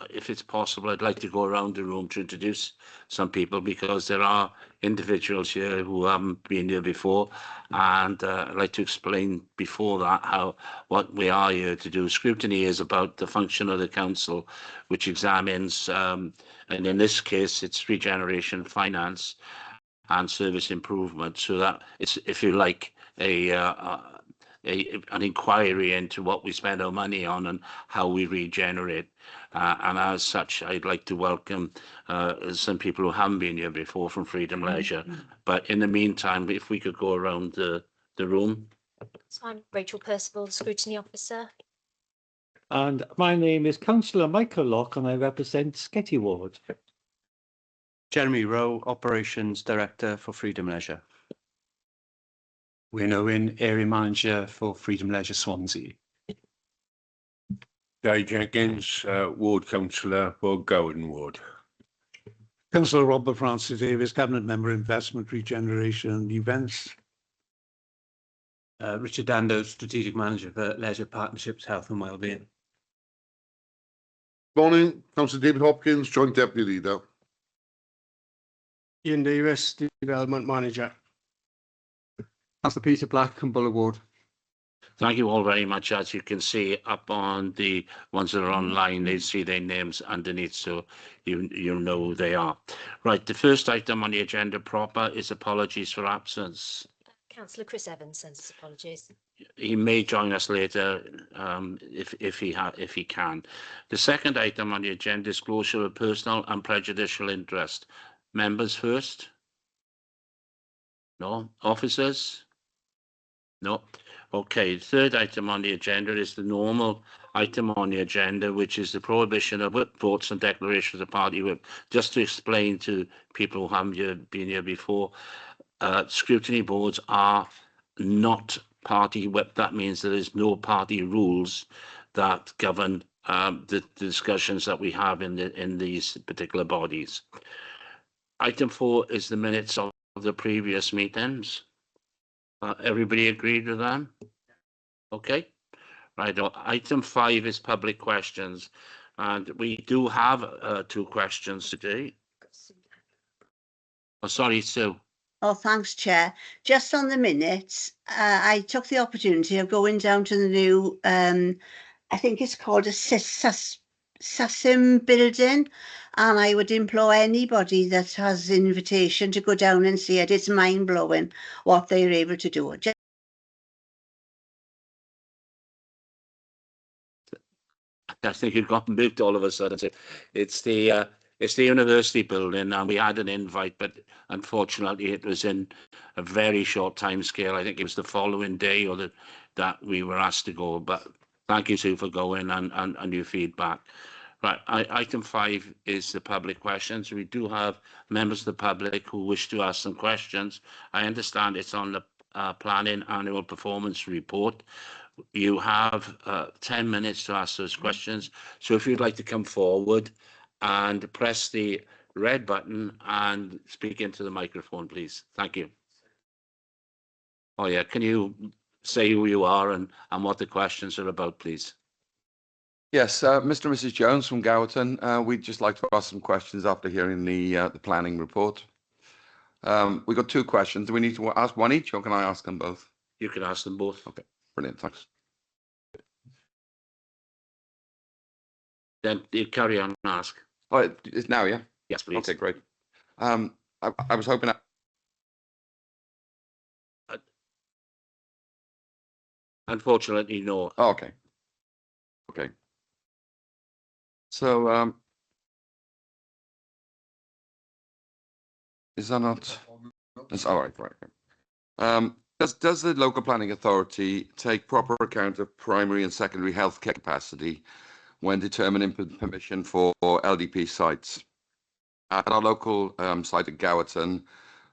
if it's possible, I'd like to go around the room to introduce some people, because there are individuals here who haven't been here before, and I'd like to explain before that what we are here to do. Scrutiny is about the function of the council, which examines, and in this case, it's regeneration, finance, and service improvement. So that it's, if you like, an inquiry into what we spend our money on and how we regenerate. And as such, I'd like to welcome some people who haven't been here before from Freedom Leisure. But in the meantime, if we could go around the room. So I'm Rachel Percival, the Scrutiny Officer. And my name is Councillor Michael Locke, and I represent Sketty Ward. Jeremy Rowe, Operations Director for Freedom Leisure. Wayne Owen, Area Manager for Freedom Leisure Swansea. Guy Jenkins, Ward Councillor for Gowan Ward. Councillor Robert Francis Davis, Cabinet Member, Investment, Regeneration and Events. Richard Dando, Strategic Manager for Leisure Partnerships, Health and Wellbeing. Morning, Councillor David Hopkins, Joint Deputy Leader. Ian Davis, Development Manager. Councillor Peter Black, Cumberland Ward. Thank you all very much. As you can see up on the ones that are online, they see their names underneath, so you know who they are. Right, the first item on the agenda proper is apologies for absence. Councillor Chris Evans sends his apologies. He may join us later if he can. The second item on the agenda is disclosure of personal and prejudicial interest. Members first? No. Officers? No. Okay, the third item on the agenda is the normal item on the agenda, which is the prohibition of whip votes and declarations of party whip. Just to explain to people who haven't been here before, scrutiny boards are not party whip. That means there is no party rules that govern the discussions that we have in these particular bodies. Item 4 is the minutes of the previous meetings. Everybody agreed with them? Okay. Right. Item 5 is public questions, and we do have 2 questions today. Oh, sorry, Sue. Oh, thanks, Chair. Just on the minutes, I took the opportunity of going down to the new, I think it's called a SASIM building, and I would implore anybody that has invitation to go down and see it. It's mind-blowing what they're able to do. I think you've gotten moved all of a sudden. It's the university building, and we had an invite, but unfortunately it was in a very short time scale. I think it was the following day or that we were asked to go. But thank you, Sue, for going and your feedback. Right, item 5 is the public questions. We do have members of the public who wish to ask some questions. I understand it's on the planning annual performance report. You have 10 minutes to ask those questions. So if you'd like to come forward and press the red button and speak into the microphone, please. Thank you. Oh yeah, can you say who you are and what the questions are about, please? Yes, Mr. and Mrs. Jones from Gowerton. We'd just like to ask some questions after hearing the planning report. We've got 2 questions. Do we need to ask one each, or can I ask them both? You can ask them both. Okay, brilliant, thanks. Then you carry on and ask. Oh, it's now, yeah? Yes, please. Okay, great. I was hoping... Unfortunately, no. Oh, okay. Okay. So, is that not? That's all right. Right. Does the local planning authority take proper account of primary and secondary healthcare capacity when determining permission for LDP sites? At our local site at Gowerton,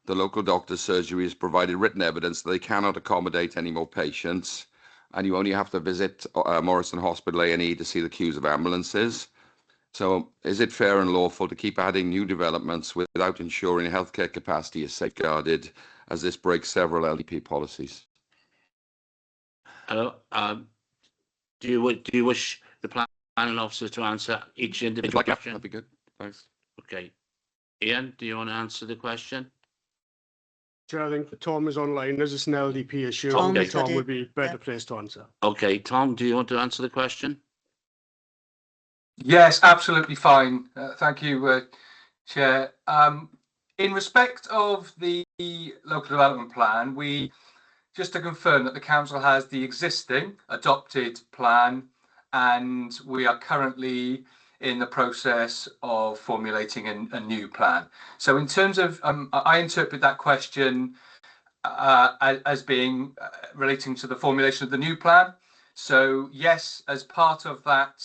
the local doctor's surgery has provided written evidence that they cannot accommodate any more patients, and you only have to visit Morrison Hospital A&E to see the queues of ambulances. So is it fair and lawful to keep adding new developments without ensuring healthcare capacity is safeguarded, as this breaks several LDP policies? Do you wish the planning officer to answer each individual Like that, question? that'd be good. Thanks. Okay. Ian, do you want to answer the question? Chair, I think Tom is online. There's just an LDP issue. Tom, has got Tom it. would be better placed to answer. Okay, Tom, do you want to answer the question? Yes, absolutely fine. Thank you, Chair. In respect of the local development plan, just to confirm that the council has the existing adopted plan, and we are currently in the process of formulating a new plan. So in terms of, I interpret that question as being relating to the formulation of the new plan. So yes, as part of that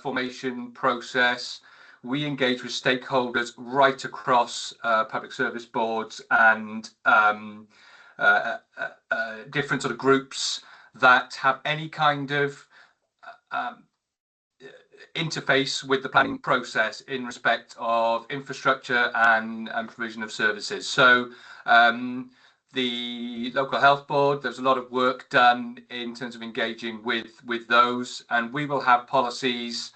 formation process, we engage with stakeholders right across public service boards and different sort of groups that have any kind of interface with the planning process in respect of infrastructure and provision of services. So the local health board, there's a lot of work done in terms of engaging with those, and we will have policies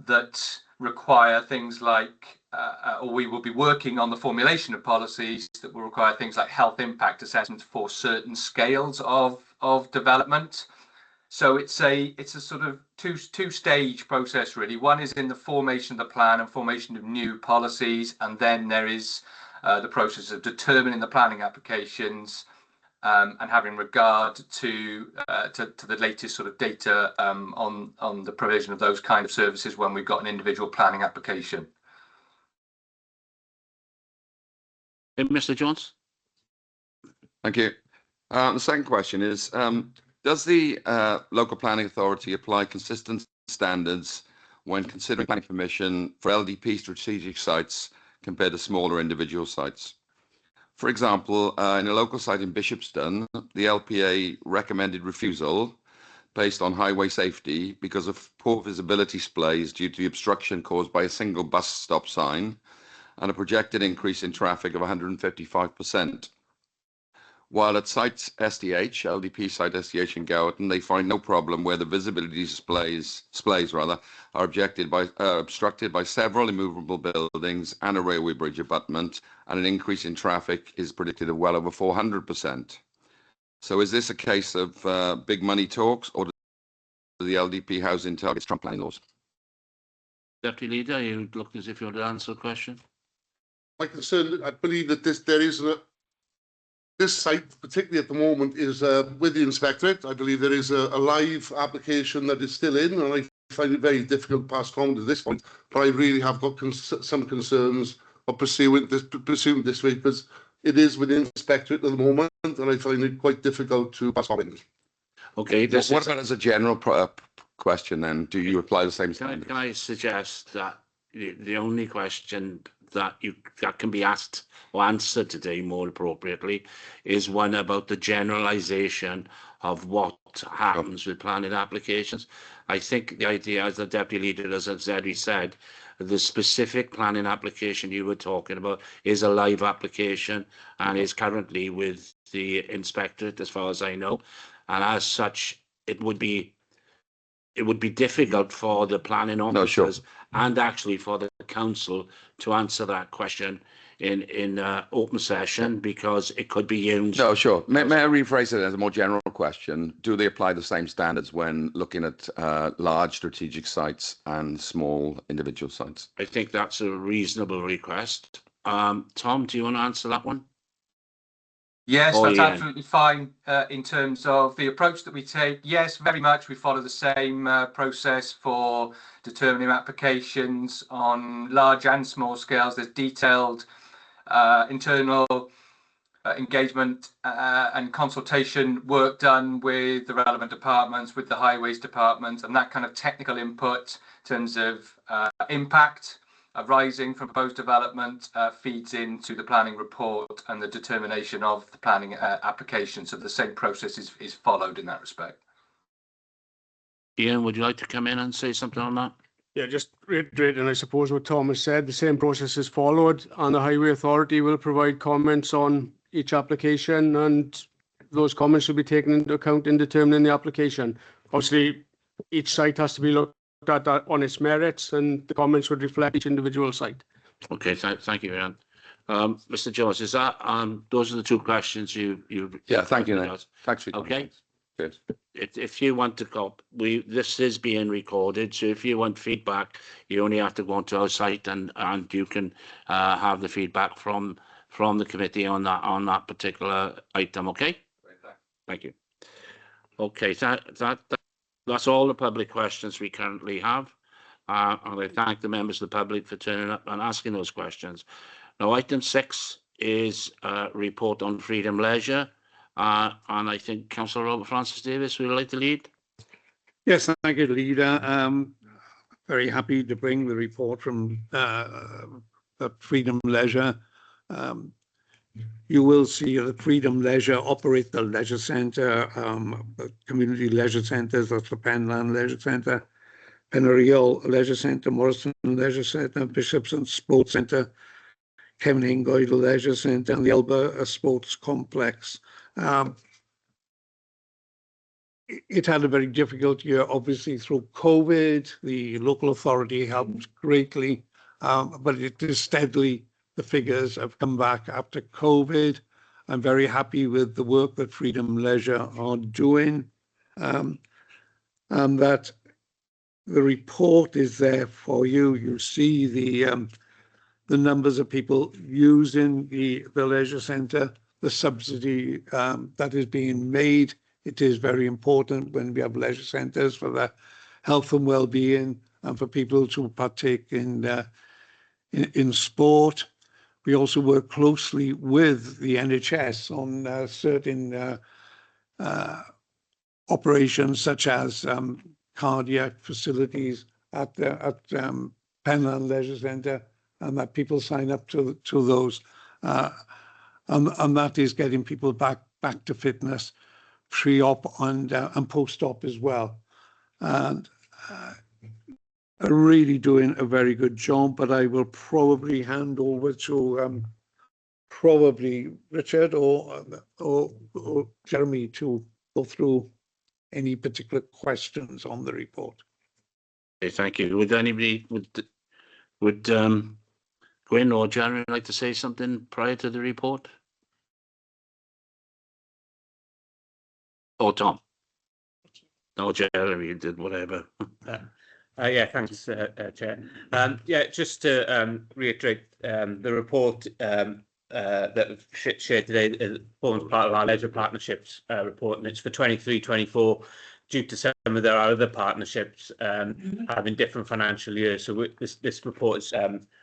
that require things like, or we will be working on the formulation of policies that will require things like health impact assessments for certain scales of development. So it's a sort of two-stage process really. One is in the formation of the plan and formation of new policies, and then there is the process of determining the planning applications and having regard to the latest sort of data on the provision of those kind of services when we've got an individual planning application. Hey, Mr. Jones? Thank you. The second question is, does the local planning authority apply consistent standards when considering planning permission for LDP strategic sites compared to smaller individual sites? For example, in a local site in Bishopston, the LPA recommended refusal based on highway safety because of poor visibility displays due to the obstruction caused by a single bus stop sign and a projected increase in traffic of 155%. While at site SDH, LDP site SDH in Gowerton, they find no problem where the visibility displays are obstructed by several immovable buildings and a railway bridge abutment, and an increase in traffic is predicted of well over 400%. So is this a case of big money talks, or do the LDP housing targets trump planning laws? Deputy Leader, you look as if you want to answer the question. My concern, I believe that this site, particularly at the moment, is with the inspectorate. I believe there is a live application that is still in, and I find it very difficult to pass comment at this point. But I really have got some concerns of pursuing this way, because it is with the inspectorate at the moment, and I find it quite difficult to pass comment. Okay. What about as a general question then? Do you apply the same standard? Can I suggest that the only question that can be asked or answered today more appropriately is one about the generalization of what happens with planning applications. I think the idea, as the Deputy Leader has already said, the specific planning application you were talking about is a live application and is currently with the inspectorate, as far as I know, and as such it would be difficult for the planning officers and actually for the council to answer that question in open session, because it could be used. No, sure. May I rephrase it as a more general question? Do they apply the same standards when looking at large strategic sites and small individual sites? I think that's a reasonable request. Tom, do you want to answer that one? Yes, that's absolutely fine. In terms of the approach that we take, yes, very much we follow the same process for determining applications on large and small scales. There's detailed internal engagement and consultation work done with the relevant departments, with the highways department, and that kind of technical input in terms of impact arising from proposed development feeds into the planning report and the determination of the planning application. So the same process is followed in that respect. Ian, would you like to come in and say something on that? Yeah, just reiterating, I suppose, what Thomas said, the same process is followed, and the Highway Authority will provide comments on each application, and those comments should be taken into account in determining the application. Obviously, each site has to be looked looked at on its merits, and the comments would reflect each individual site. Okay, thank you, Ian. Mr. Jones, is that those are the two questions you Yeah, thank you. Then. Thanks for your okay. Cheers. If you want to go, this is being recorded, so if you want feedback, you only have to go onto our site and you can have the feedback from the committee on that particular item. Okay. Thank you. Okay, that's all the public questions we currently have. And I thank the members of the public for turning up and asking those questions. Now, item 6 is a report on Freedom Leisure. And I think Councillor Robert Francis Davis would like to lead. Yes, thank you, Leader. Very happy to bring the report from Freedom Leisure. You will see that Freedom Leisure operate the leisure centre, the community leisure centres, that's the Penland Leisure Centre, Penariol Leisure Centre, Morrison Leisure Centre, Bishops and Sports Centre, Kevin Ingoyd Leisure Centre, and the Alba Sports Complex. It had a very difficult year, obviously, through COVID. The local authority helped greatly, but it is steadily, the figures have come back after COVID. I'm very happy with the work that Freedom Leisure are doing, and that the report is there for you. You see the numbers of people using the leisure centre, the subsidy that is being made. It is very important when we have leisure centres for the health and well-being and for people to partake in sport. We also work closely with the NHS on certain operations, such as cardiac facilities at Penland Leisure Centre, and that people sign up to those, and that is getting people back to fitness, pre-op and post-op as well, and are really doing a very good job. But I will probably hand over to probably Richard or Jeremy to go through any particular questions on the report. Okay, thank you. Would anybody would Gwyn or Jeremy like to say something prior to the report? Or Tom? No, Jeremy, you did whatever. Yeah, thanks, Chair. Yeah, just to reiterate, the report that we've shared today forms part of our leisure partnerships report, and it's for 23-24. Due to some of their other partnerships having different financial years, so this report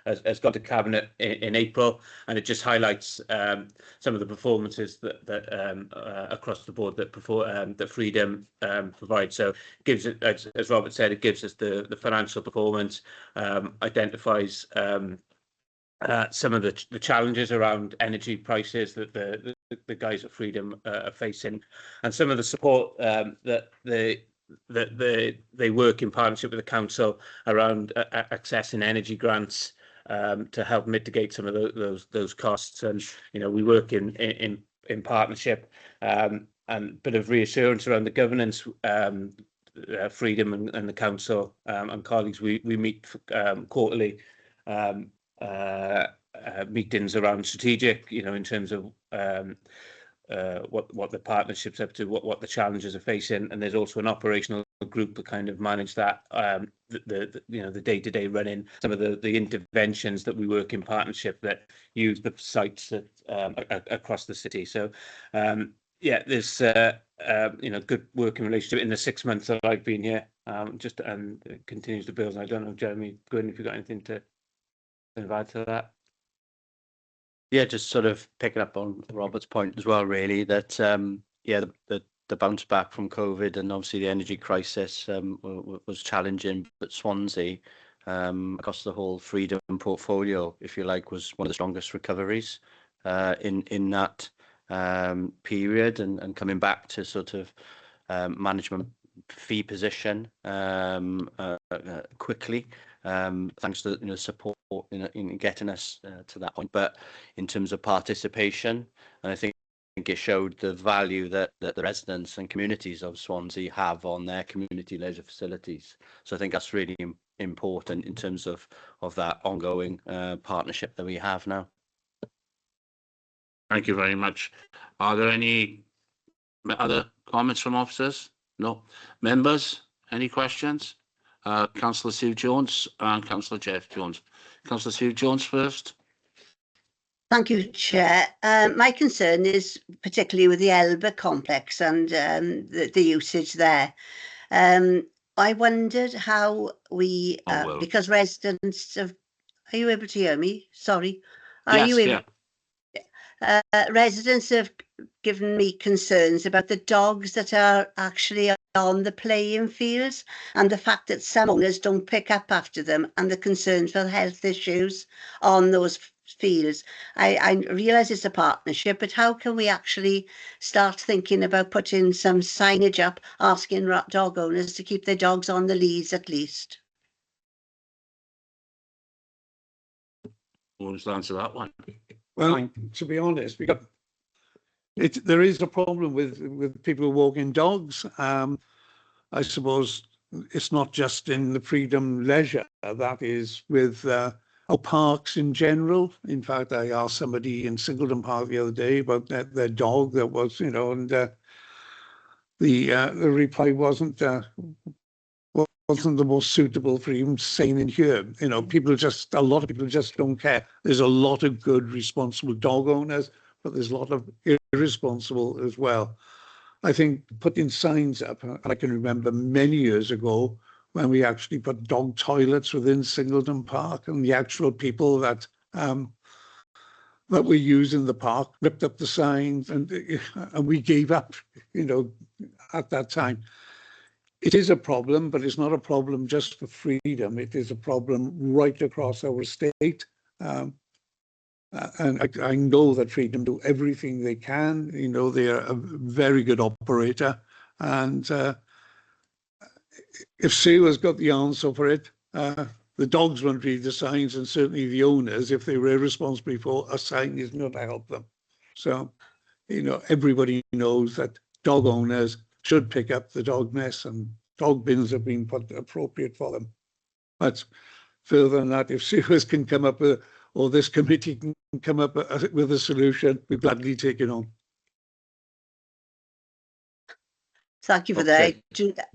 has gone to Cabinet in April, and it just highlights some of the performances that across the board that Freedom provides. So it gives it, as Robert said, it gives us the financial performance, identifies some of the challenges around energy prices that the guys at Freedom are facing, and some of the support that they work in partnership with the council around accessing energy grants to help mitigate some of those costs. And we work in partnership, and a bit of reassurance around the governance. Freedom and the council and colleagues, we meet quarterly meetings around strategic, in terms of what the partnership's up to, what the challenges are facing, and there's also an operational group to kind of manage that, the day-to-day running, some of the interventions that we work in partnership that use the sites that across the city. So yeah, there's good working relationship in the 6 months that I've been here, and it continues to build. I don't know, Jeremy, Gwyn, if you've got anything to add to that. Yeah, just sort of picking up on Robert's point as well, really, that the bounce back from COVID and obviously the energy crisis was challenging, but Swansea, across the whole Freedom portfolio, if you like, was one of the strongest recoveries in that period, and coming back to sort of management fee position quickly, thanks to support in getting us to that point. But in terms of participation, and I think it showed the value that the residents and communities of Swansea have on their community leisure facilities. So I think that's really important in terms of that ongoing partnership that we have now. Thank you very much. Are there any other comments from officers? No. Members, any questions? Councillor Sue Jones and Councillor Jeff Jones. Councillor Sue Jones first. Thank you, Chair. My concern is particularly with the Elba complex and the usage there. I wondered how we, because residents of, are you able to hear me? Sorry. Are yes, you able? Yeah. Residents have given me concerns about the dogs that are actually on the playing fields and the fact that some owners don't pick up after them and the concerns for health issues on those fields. I realise it's a partnership, but how can we actually start thinking about putting some signage up asking dog owners to keep their dogs on the leads at least? Who wants to answer that one? Well, to be honest, there is a problem with people walking dogs. I suppose it's not just in the Freedom Leisure, that is with our parks in general. In fact, I asked somebody in Singleton Park the other day about their dog that was, and the reply wasn't the most suitable for even saying in here. A lot of people just don't care. There's a lot of good, responsible dog owners, but there's a lot of irresponsible as well. I think putting signs up, I can remember many years ago when we actually put dog toilets within Singleton Park, and the actual people that were using the park ripped up the signs, and we gave up, at that time. It is a problem, but it's not a problem just for Freedom. It is a problem right across our state. And I know that Freedom do everything they can. They are a very good operator. And if Sue has got the answer for it, the dogs won't read the signs, and certainly the owners, if they were irresponsible before, a sign is not to help them. So, everybody knows that dog owners should pick up the dog mess, and dog bins have been put appropriate for them. But further than that, if Suez can come up with, or this committee can come up with a solution, we gladly take it on. Thank you for that.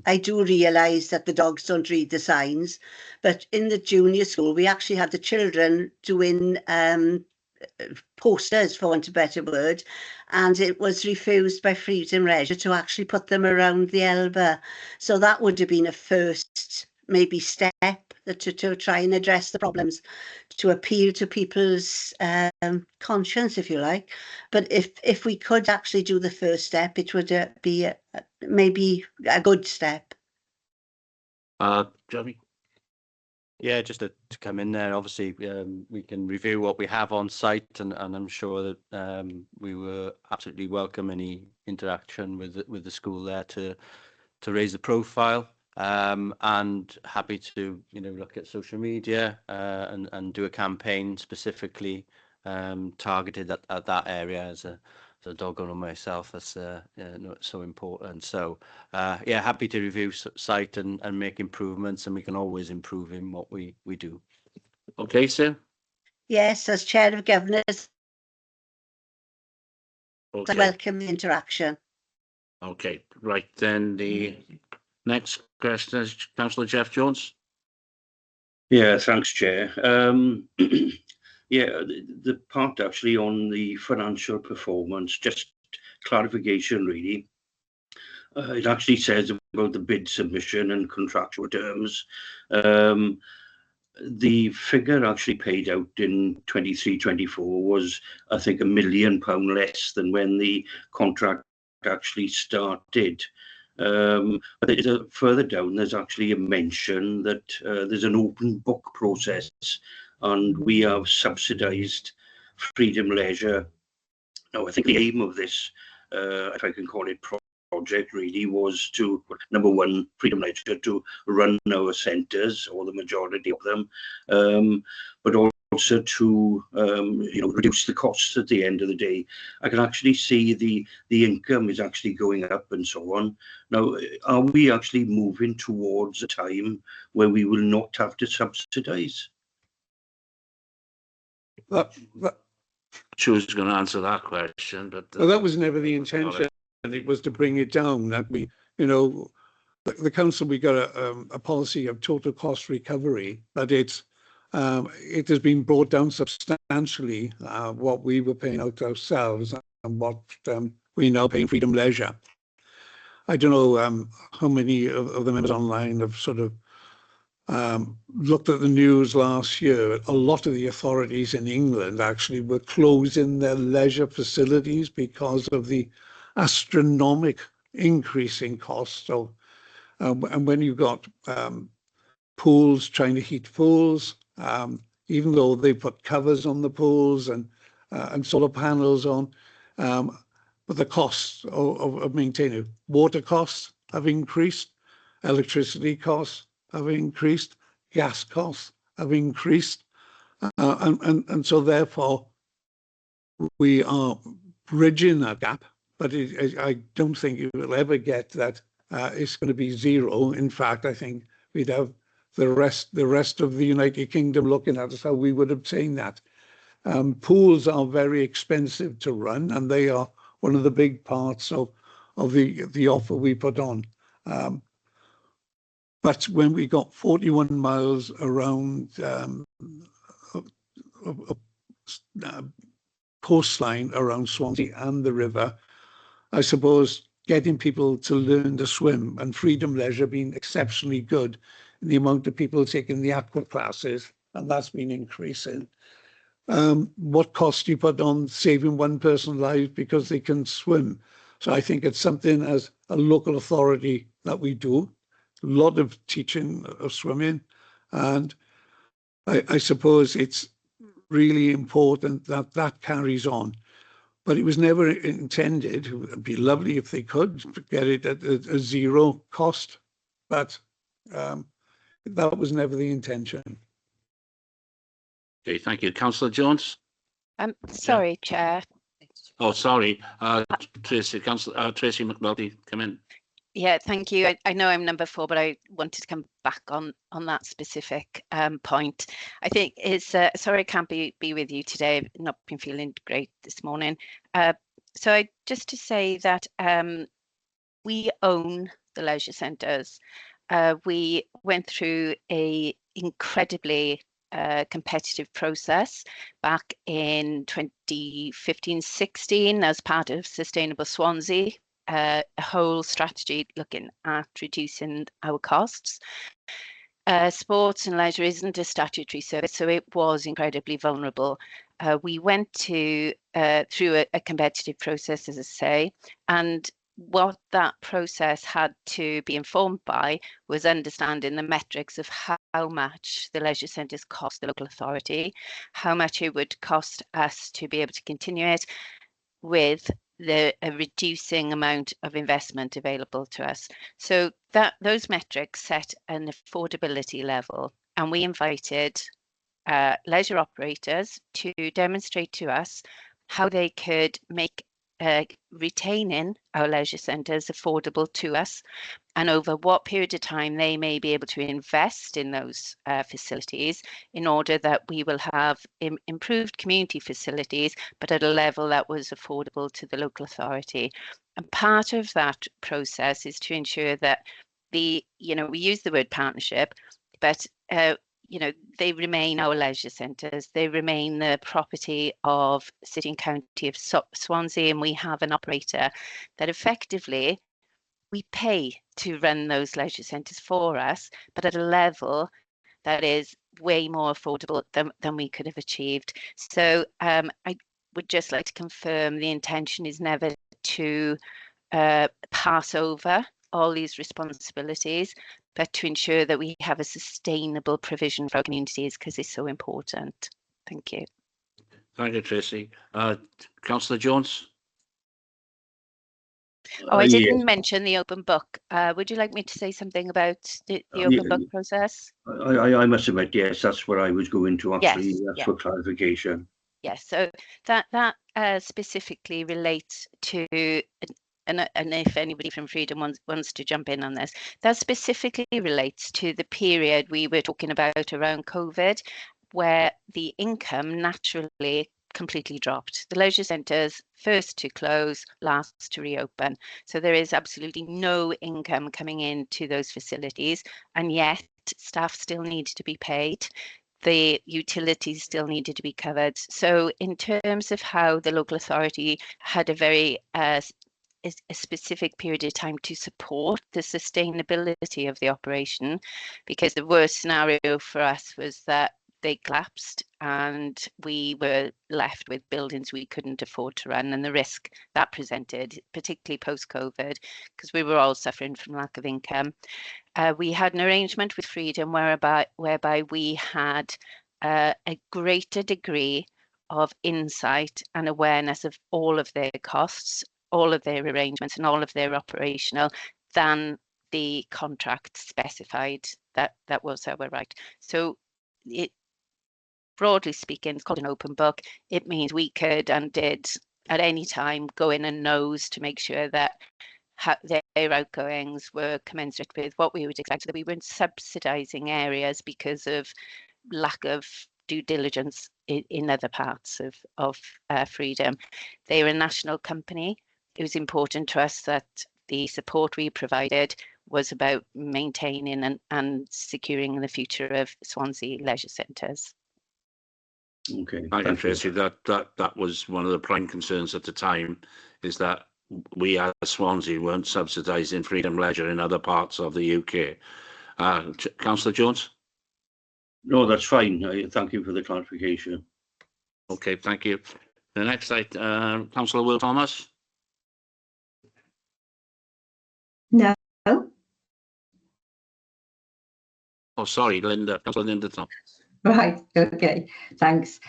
I do realise that the dogs don't read the signs, but in the junior school, we actually had the children doing posters, for want of a better word, and it was refused by Freedom Leisure to actually put them around the Elba. So that would have been a first maybe step to try and address the problems, to appeal to people's conscience, if you like. But if we could actually do the first step, it would be maybe a good step. Jeremy? Yeah, just to come in there, obviously we can review what we have on site, and I'm sure that we were absolutely welcome any interaction with the school there to raise the profile, and happy to look at social media and do a campaign specifically targeted at that area. As a dog owner myself, that's so important. So yeah, happy to review site and make improvements, and we can always improve in what we do. Okay, Sue? Yes, as Chair of Governors, Okay. I welcome the interaction. Okay, right, then the next question is Councillor Jeff Jones. Yeah, thanks, Chair. Yeah, the part actually on the financial performance, just clarification really. It actually says about the bid submission and contractual terms. The figure actually paid out in 23-24 was, I think, £1 million less than when the contract actually started. But further down, there's actually a mention that there's an open book process, and we have subsidised Freedom Leisure. Now, I think the aim of this, if I can call it project, really was to, number one, Freedom Leisure to run our centres, or the majority of them, but also to reduce the costs at the end of the day. I can actually see the income is actually going up and so on. Now, are we actually moving towards a time where we will not have to subsidise? She was going to answer that question, but well, that was never the intention. And it was to bring it down. That we, the council, we got a policy of total cost recovery, but it has been brought down substantially, what we were paying out ourselves and what we now pay in Freedom Leisure. I don't know how many of the members online have sort of looked at the news last year. A lot of the authorities in England actually were closing their leisure facilities because of the astronomical increase in costs. So, and when you've got pools trying to heat pools, even though they put covers on the pools and solar panels on, but the costs of maintaining water costs have increased, electricity costs have increased, gas costs have increased, and so therefore we are bridging that gap. But I don't think you will ever get that it's going to be zero. In fact, I think we'd have the rest of the United Kingdom looking at us how we would obtain that. Pools are very expensive to run, and they are one of the big parts of the offer we put on. But when we got 41 miles around coastline around Swansea and the river, I suppose getting people to learn to swim and Freedom Leisure being exceptionally good in the amount of people taking the aqua classes, and that's been increasing. What cost do you put on saving one person's life because they can swim? So I think it's something as a local authority that we do. A lot of teaching of swimming, and I suppose it's really important that that carries on. But it was never intended. It would be lovely if they could get it at a zero cost, but that was never the intention. okay, thank you. Councillor Jones? Sorry, Chair. Oh, sorry. Tracy McNulty, come in. Yeah, thank you. I know I'm number 4, but I wanted to come back on that specific point. I think it's sorry I can't be with you today. I've not been feeling great this morning. So just to say that we own the leisure centres. We went through a incredibly competitive process back in 2015-16 as part of Sustainable Swansea. A whole strategy looking at reducing our costs. Sports and leisure isn't a statutory service, so it was incredibly vulnerable. We went through a competitive process, as I say, and what that process had to be informed by was understanding the metrics of how much the leisure centres cost the local authority, how much it would cost us to be able to continue it with a reducing amount of investment available to us. So that those metrics set an affordability level, and we invited leisure operators to demonstrate to us how they could make retaining our leisure centres affordable to us, and over what period of time they may be able to invest in those facilities in order that we will have improved community facilities, but at a level that was affordable to the local authority. And part of that process is to ensure that we use the word partnership, but they remain our leisure centres. They remain the property of City and County of Swansea, and we have an operator that effectively we pay to run those leisure centres for us, but at a level that is way more affordable than we could have achieved. So I would just like to confirm the intention is never to pass over all these responsibilities, but to ensure that we have a sustainable provision for our communities, because it's so important. Thank you. Thank you, Tracy. Councillor Jones? Oh, I Yes. didn't mention the open book. Would you like me to say something about the open book process? I must admit, yes, that's where I was going to actually. Yes, That's yeah. for clarification. Yes, so that specifically relates to, and if anybody from Freedom wants to jump in on this, that specifically relates to the period we were talking about around COVID, where the income naturally completely dropped. The leisure centres first to close, last to reopen. So there is absolutely no income coming into those facilities, and yet staff still need to be paid. The utilities still needed to be covered. So in terms of how the local authority had a very a specific period of time to support the sustainability of the operation, because the worst scenario for us was that they collapsed and we were left with buildings we couldn't afford to run, and the risk that presented, particularly post-COVID, because we were all suffering from lack of income. We had an arrangement with Freedom whereby we had a greater degree of insight and awareness of all of their costs, all of their arrangements and all of their operational than the contract specified. That was our right. So it, broadly speaking, it's called an open book. It means we could and did at any time go in and nose to make sure that their outgoings were commensurate with what we would expect, so that we weren't subsidising areas because of lack of due diligence in other parts of Freedom. They were a national company. It was important to us that the support we provided was about maintaining and securing the future of Swansea leisure centres. Okay. I can say that was one of the prime concerns at the time, is that we as Swansea weren't subsidising Freedom Leisure in other parts of the UK. Councillor Jones? No, that's fine. Thank you for the clarification. Okay, thank you. The next item, Councillor Will Thomas? No. Oh, sorry, Linda. Councillor Linda Thomas. Right, okay, thanks.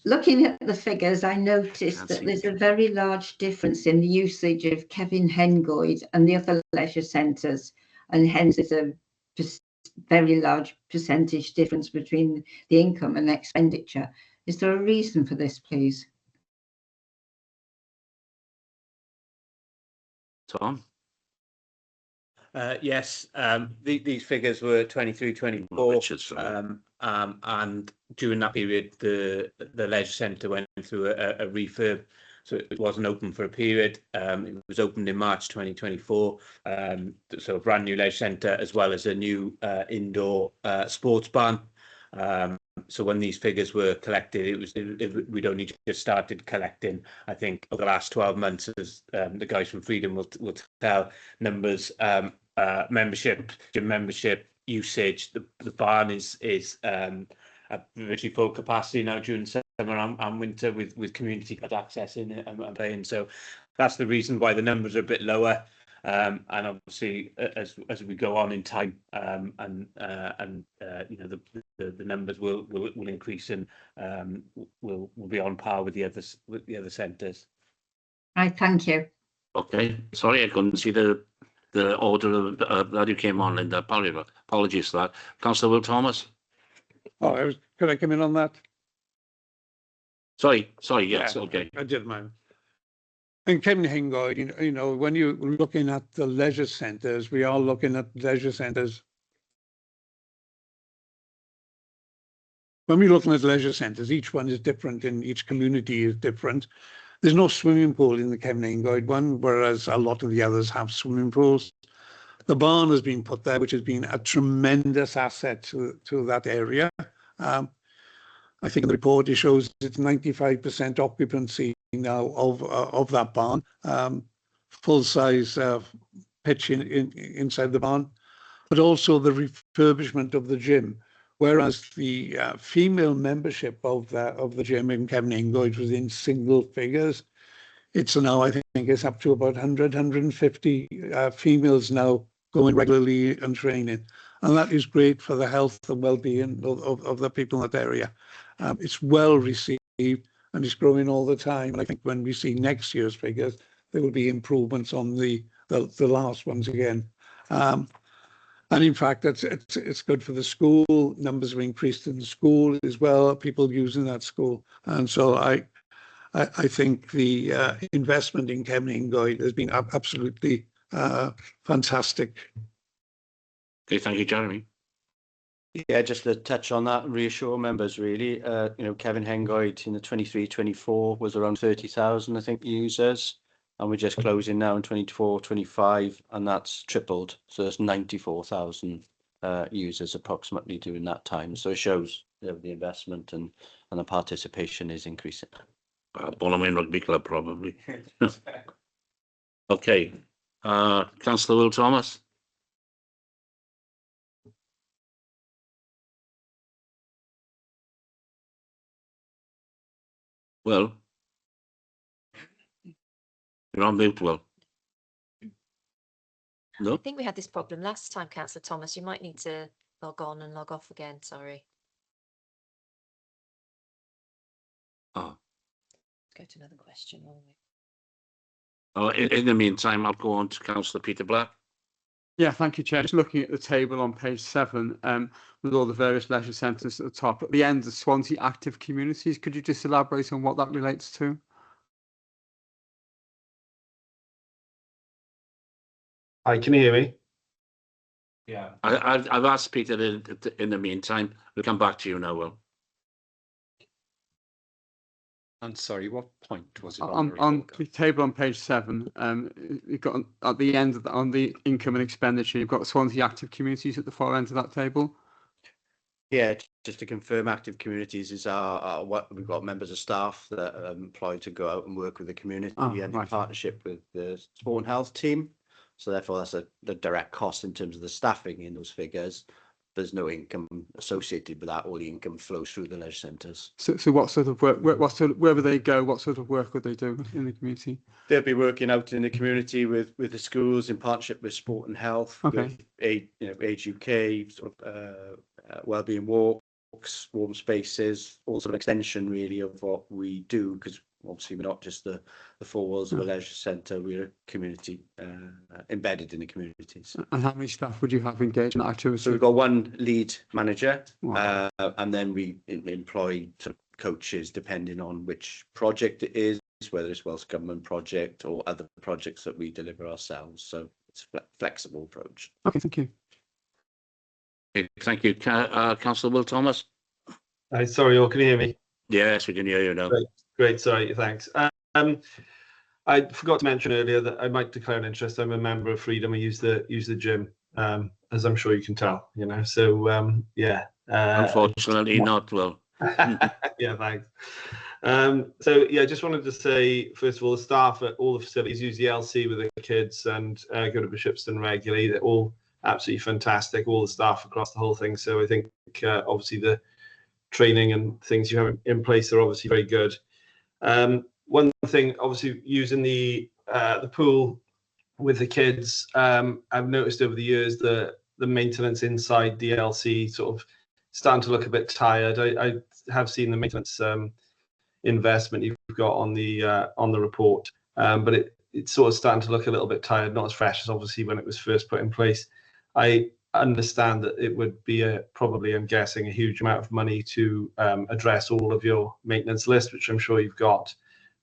Looking at the figures, I noticed that there's a very large difference in the usage of Kevin Hengoed and the other leisure centres, and hence there's a very large percentage difference between the income and expenditure. Is there a reason for this, please? Tom? Yes, these figures were 23-24, and during that period, the leisure centre went through a refurb, so it wasn't open for a period. It was opened in March 2024, so a brand new leisure centre as well as a new indoor sports barn. So when these figures were collected, we'd only just started collecting, I think, over the last 12 months, as the guys from Freedom will tell, numbers, membership, gym membership, usage. The barn is at virtually full capacity now during summer and winter, with community access in it and playing. So that's the reason why the numbers are a bit lower. And obviously, as we go on in time, you know, the numbers will increase, and will be on par with the other centres. Right, thank you. Okay, sorry, I couldn't see the order of that you came on, Linda. Apologies for that. Councillor Will Thomas? Oh, could I come in on that? Sorry, yes, okay. I didn't mind. And Kevin Hengoed, you know, when you're looking at the leisure centres, we are looking at leisure centres. When we're looking at leisure centres, each one is different and each community is different. There's no swimming pool in the Kevin Hengoed one, whereas a lot of the others have swimming pools. The barn has been put there, which has been a tremendous asset to that area. I think in the report it shows it's 95% occupancy now of that barn, full size pitch inside the barn, but also the refurbishment of the gym. Whereas the female membership of the gym in Kevin Hengoed was in single figures, it's now, I think it's up to about 150 females now going regularly and training. And that is great for the health and well-being of the people in that area. It's well received and it's growing all the time. And I think when we see next year's figures, there will be improvements on the last ones again. And in fact, it's good for the school. Numbers have increased in the school as well, people using that school. And so I think the investment in Kevin Hingoid has been absolutely fantastic. Okay, thank you, Jeremy. Yeah, just to touch on that and reassure members, really, Kevin Hengoid in the 23-24 was around 30,000, I think, users. And we're just closing now in 24-25, and that's tripled. So there's 94,000 users approximately during that time. So it shows the investment and the participation is increasing. Bonham Rugby Club, probably. Okay. Councillor Will Thomas. Will. You're on mute, Will. No? I think we had this problem last time, Councillor Thomas. You might need to log on and log off again. Sorry. Oh. Go to another question. Oh, in the meantime, I'll go on to Councillor Peter Black. Yeah, thank you, Chair. Just looking at the table on page 7, with all the various leisure centres at the top. At the end, the Swansea Active Communities. Could you just elaborate on what that relates to? Hi, can you hear me? Yeah. I've asked Peter in the meantime. We'll come back to you now, Will. I'm sorry, what point was it On the table on page 7, you've got at the end of on the income and expenditure, you've got Swansea Active Communities at the far end of that table. Yeah, just to confirm, active communities is our what we've got members of staff that are employed to go out and work with the community and in partnership with the sport and health team. So therefore, that's the direct cost in terms of the staffing in those figures. There's no income associated with that. All the income flows through the leisure centres. So what sort of work? Wherever they go, what sort of work would they do in the community? They'll be working out in the community with the schools in partnership with sport and health, with Age UK, sort of wellbeing walks, warm spaces, all sort of extension really of what we do, because obviously we're not just the four walls of a leisure centre, we're a community embedded in the communities. And how many staff would you have engaged in that activity? So we've got one lead manager, and then we employ sort of coaches depending on which project it is, whether it's Welsh Government project or other projects that we deliver ourselves. So it's a flexible approach. Okay, thank you. Okay, thank you. Councillor Will Thomas. Hi, sorry, all can you hear me? Yes, we can hear you now. Great, sorry, thanks. I forgot to mention earlier that I might declare an interest. I'm a member of Freedom. I use the gym, as I'm sure you can tell. So yeah. Unfortunately, not Will. Yeah, thanks. So yeah, just wanted to say first of all, the staff at all the facilities use the LC with the kids and go to Bishopston regularly. They're all absolutely fantastic. All the staff across the whole thing. So I think obviously the training and things you have in place are obviously very good. One thing, obviously, using the pool with the kids, I've noticed over the years the maintenance inside DLC sort of starting to look a bit tired. I have seen the maintenance investment you've got on the report, but it's sort of starting to look a little bit tired, not as fresh as obviously when it was first put in place. I understand that it would be probably, I'm guessing, a huge amount of money to address all of your maintenance list, which I'm sure you've got.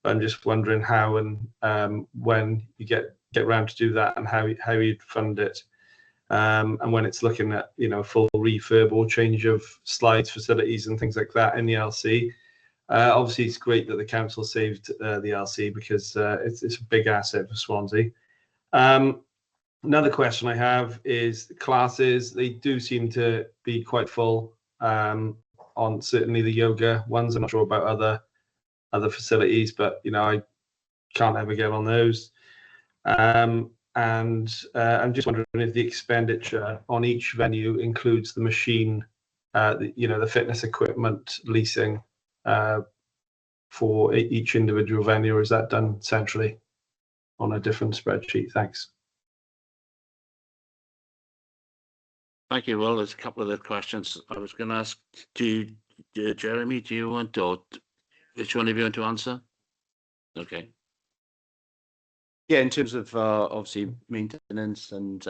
But I'm just wondering how and when you get around to do that and how you'd fund it, and when it's looking at full refurb or change of slides, facilities, and things like that in the LC. Obviously, it's great that the council saved the LC because it's a big asset for Swansea. Another question I have is classes. They do seem to be quite full on certainly the yoga ones. I'm not sure about other facilities, but I can't ever get on those. And I'm just wondering if the expenditure on each venue includes the machine, the fitness equipment leasing for each individual venue, or is that done centrally on a different spreadsheet? Thanks. Thank you. Well, there's a couple of the questions I was going to ask. Jeremy, do you want, or which one of you want to answer? Okay. Yeah, in terms of obviously maintenance and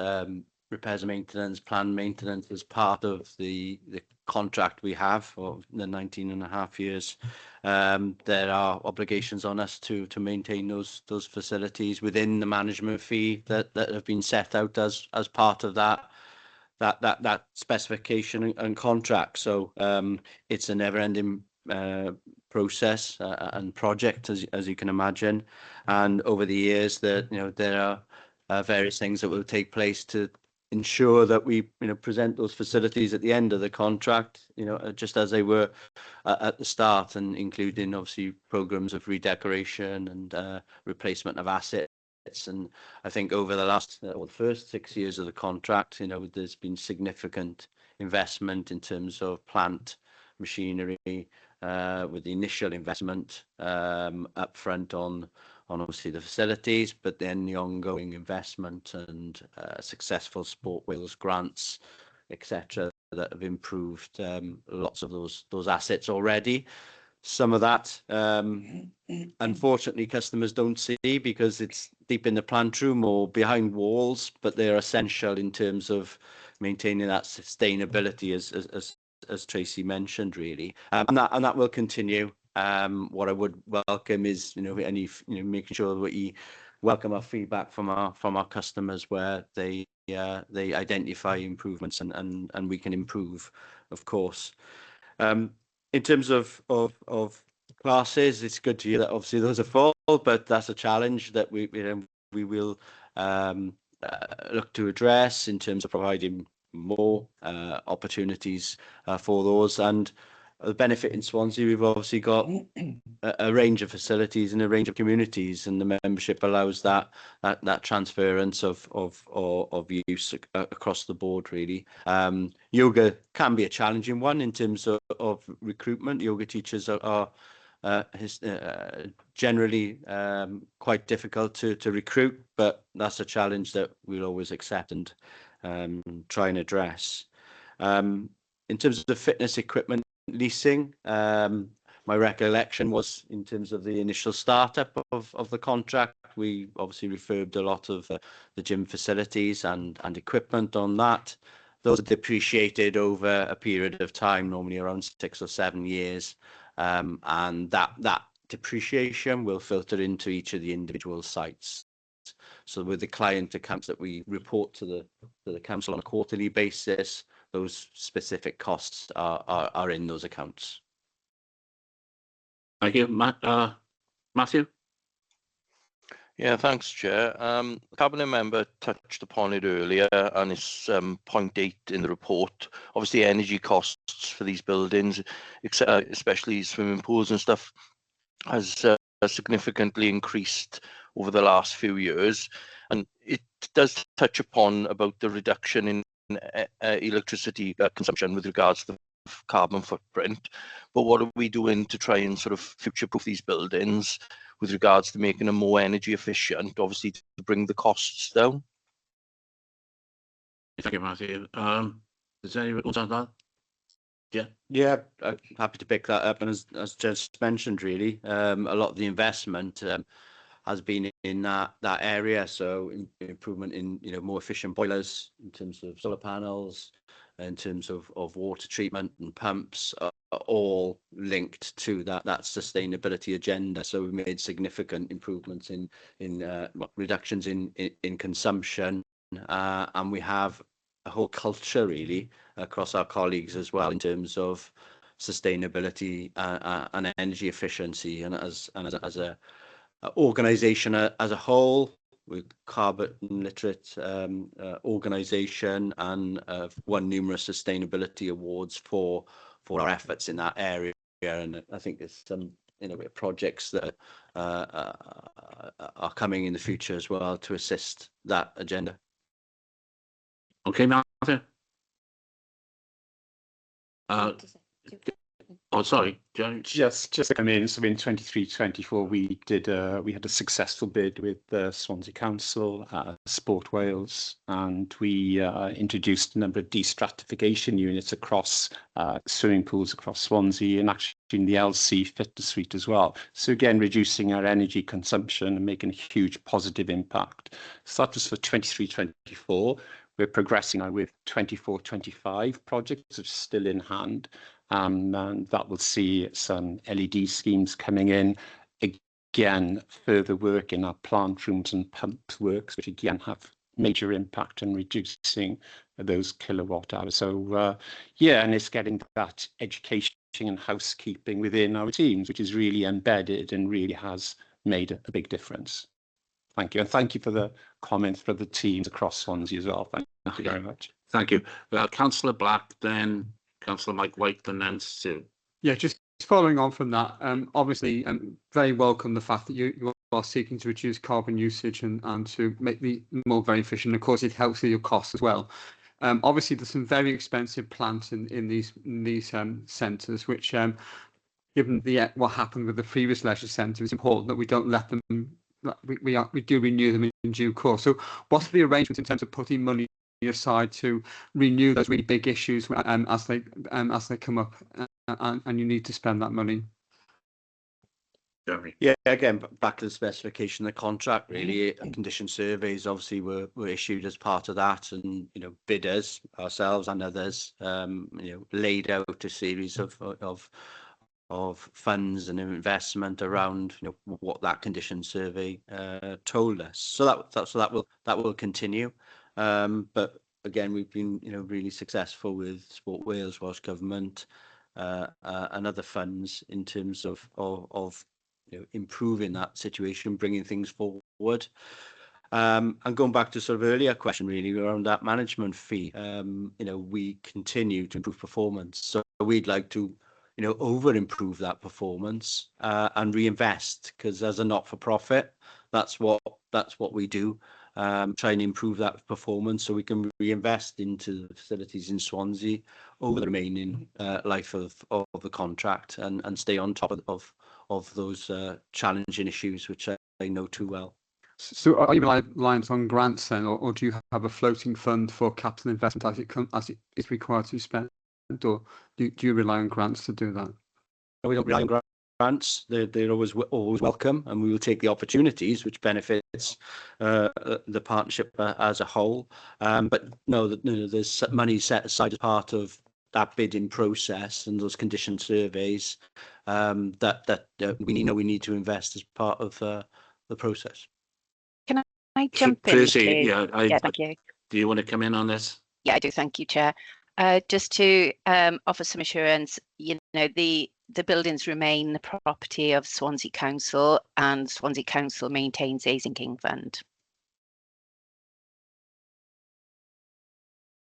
repairs and maintenance, planned maintenance as part of the contract we have for the 19.5 years. There are obligations on us to maintain those facilities within the management fee that have been set out as part of that specification and contract. So it's a never-ending process and project, as you can imagine. And over the years, there are various things that will take place to ensure that we present those facilities at the end of the contract, just as they were at the start, and including obviously programs of redecoration and replacement of assets. And I think over the last the first 6 years of the contract, there's been significant investment in terms of plant machinery, with the initial investment up front on obviously the facilities, but then the ongoing investment and successful Sport Wales grants, etc., that have improved lots of those assets already. Some of that, unfortunately, customers don't see because it's deep in the plant room or behind walls, but they're essential in terms of maintaining that sustainability, as Tracy mentioned, really, and that will continue. What I would welcome is, making sure that we welcome our feedback from our customers where they identify improvements and we can improve, of course. In terms of classes, it's good to hear that obviously those are full, but that's a challenge that we will look to address in terms of providing more opportunities for those. And the benefit in Swansea, we've obviously got a range of facilities and a range of communities, and the membership allows that transference of use across the board, really. Yoga can be a challenging one in terms of recruitment. Yoga teachers are generally quite difficult to recruit, but that's a challenge that we'll always accept and try and address. In terms of the fitness equipment leasing, my recollection was, in terms of the initial startup of the contract, we obviously refurbed a lot of the gym facilities and equipment on that. Those are depreciated over a period of time, normally around 6 or 7 years, and that depreciation will filter into each of the individual sites. So with the client accounts that we report to the council on a quarterly basis, those specific costs are in those accounts. Thank you, Matthew. Yeah, thanks, Chair. Cabinet member touched upon it earlier, and it's point 8 in the report. Obviously, energy costs for these buildings, especially swimming pools and stuff, has significantly increased over the last few years, and it does touch upon about the reduction in electricity consumption with regards to the carbon footprint. But what are we doing to try and sort of future-proof these buildings with regards to making them more energy efficient, obviously to bring the costs down? Thank you, Matthew. Does anyone want to add that? Yeah, I'm happy to pick that up. And as just mentioned, really, a lot of the investment has been in that area. So improvement in more efficient boilers in terms of solar panels, in terms of water treatment and pumps, are all linked to that sustainability agenda. So we've made significant improvements in reductions in consumption, and we have a whole culture really across our colleagues as well in terms of sustainability and energy efficiency, and as a organisation as a whole, with carbon literate organisation, and won numerous sustainability awards for our efforts in that area. And I think there's some projects that are coming in the future as well to assist that agenda. Okay, Martha. Oh, sorry, Jerry. Just to come in, so in 23-24 we had a successful bid with Swansea Council, Sport Wales, and we introduced a number of destratification units across swimming pools across Swansea, and actually in the LC fitness suite as well. So again, reducing our energy consumption and making a huge positive impact. So that was for 23-24. We're progressing now with 24-25 projects which are still in hand. And that will see some LED schemes coming in. Again, further work in our plant rooms and pump works, which again have major impact on reducing those kilowatt hours. So yeah, and it's getting that education and housekeeping within our teams, which is really embedded and really has made a big difference. Thank you. And thank you for the comments for the teams across Swansea as well. Thank you very much. Thank you. Well, Councillor Black, then Councillor Mike White, and then Sue. Yeah, just following on from that, obviously, very welcome the fact that you are seeking to reduce carbon usage and to make the more very efficient. Of course, it helps with your costs as well. Obviously, there's some very expensive plants in these centres, which, given what happened with the previous leisure centre, it's important that we don't let them. We do renew them in due course. So, what's the arrangement in terms of putting money aside to renew those really big issues as they come up, and you need to spend that money? Yeah, again, back to the specification of the contract, really, condition surveys obviously were issued as part of that, and bidders, ourselves and others, laid out a series of funds and investment around what that condition survey told us. So that will continue. But again, we've been really successful with Sport Wales, Welsh Government, and other funds in terms of improving that situation, bringing things forward. And going back to sort of earlier question, really around that management fee, we continue to improve performance. So we'd like to over improve that performance and reinvest, because as a not-for-profit, that's what we do. Try and improve that performance so we can reinvest into the facilities in Swansea over the remaining life of the contract and stay on top of those challenging issues which I know too well. So are you reliant on grants then, or do you have a floating fund for capital investment as it is required to spend, or do you rely on grants to do that? We don't rely on grants. They're always welcome, and we will take the opportunities which benefits the partnership as a whole. But no, there's money set aside as part of that bidding process and those condition surveys that we need to invest as part of the process. Can I jump in? Tracy, yeah, thank you. Do you want to come in on this? Yeah, I do. Thank you, Chair. Just to offer some assurance, the buildings remain the property of Swansea Council, and Swansea Council maintains a sinking fund.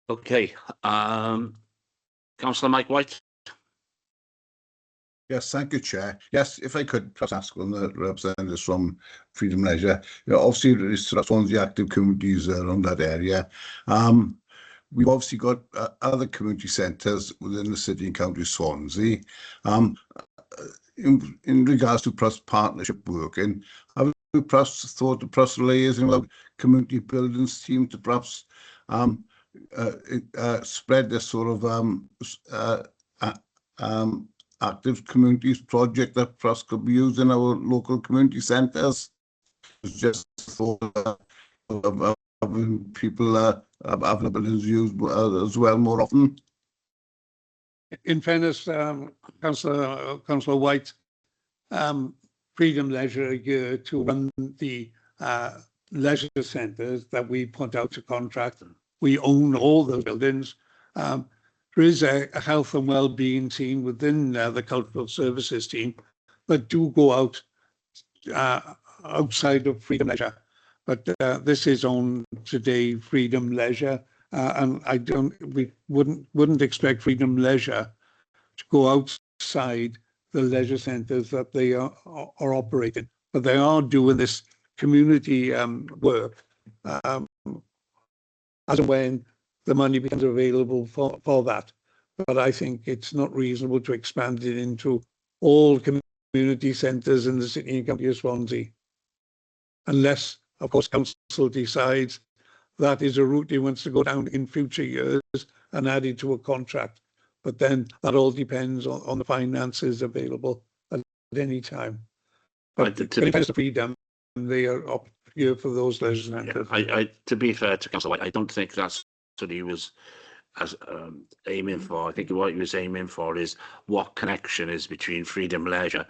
Okay. Councillor Mike White. Yes, thank you, Chair. Yes, if I could perhaps ask one of the representatives from Freedom Leisure. Obviously, there's Swansea active communities around that area. We've obviously got other community centres within the city and county of Swansea. In regards to partnership working, have we perhaps thought of liaising with community buildings team to perhaps spread this sort of active communities project that perhaps could be used in our local community centres? Just thought of having people having abilities used as well more often. In fairness, Councillor White, Freedom Leisure are here to run the leisure centres that we put out to contract. We own all those buildings. There is a health and well-being team within the cultural services team that do go out outside of Freedom Leisure. But this is on today Freedom Leisure, and we wouldn't expect Freedom Leisure to go outside the leisure centres that they are operating. But they are doing this community work as and when the money becomes available for that. but I think it's not reasonable to expand it into all community centres in the city and county of Swansea, unless, of course, council decides that is a route he wants to go down in future years and add it to a contract. But then that all depends on the finances available at any time. But it depends on freedom, they are up here for those leisure centres. To be fair to Councillor White, I don't think that's what he was aiming for. I think what he was aiming for is what connection is between freedom leisure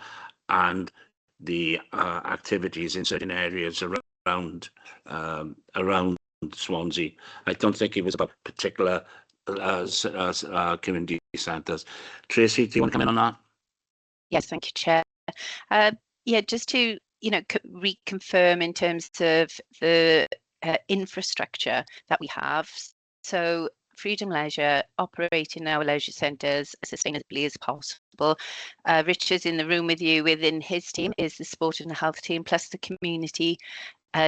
and the activities in certain areas around Swansea. I don't think it was about particular community centres. Tracy, do you want to come in on that? Yes, thank you, Chair. Yeah, just to reconfirm in terms of the infrastructure that we have. So Freedom Leisure operating our leisure centres as sustainably as possible. Richard's in the room with you. Within his team is the sport and health team plus the community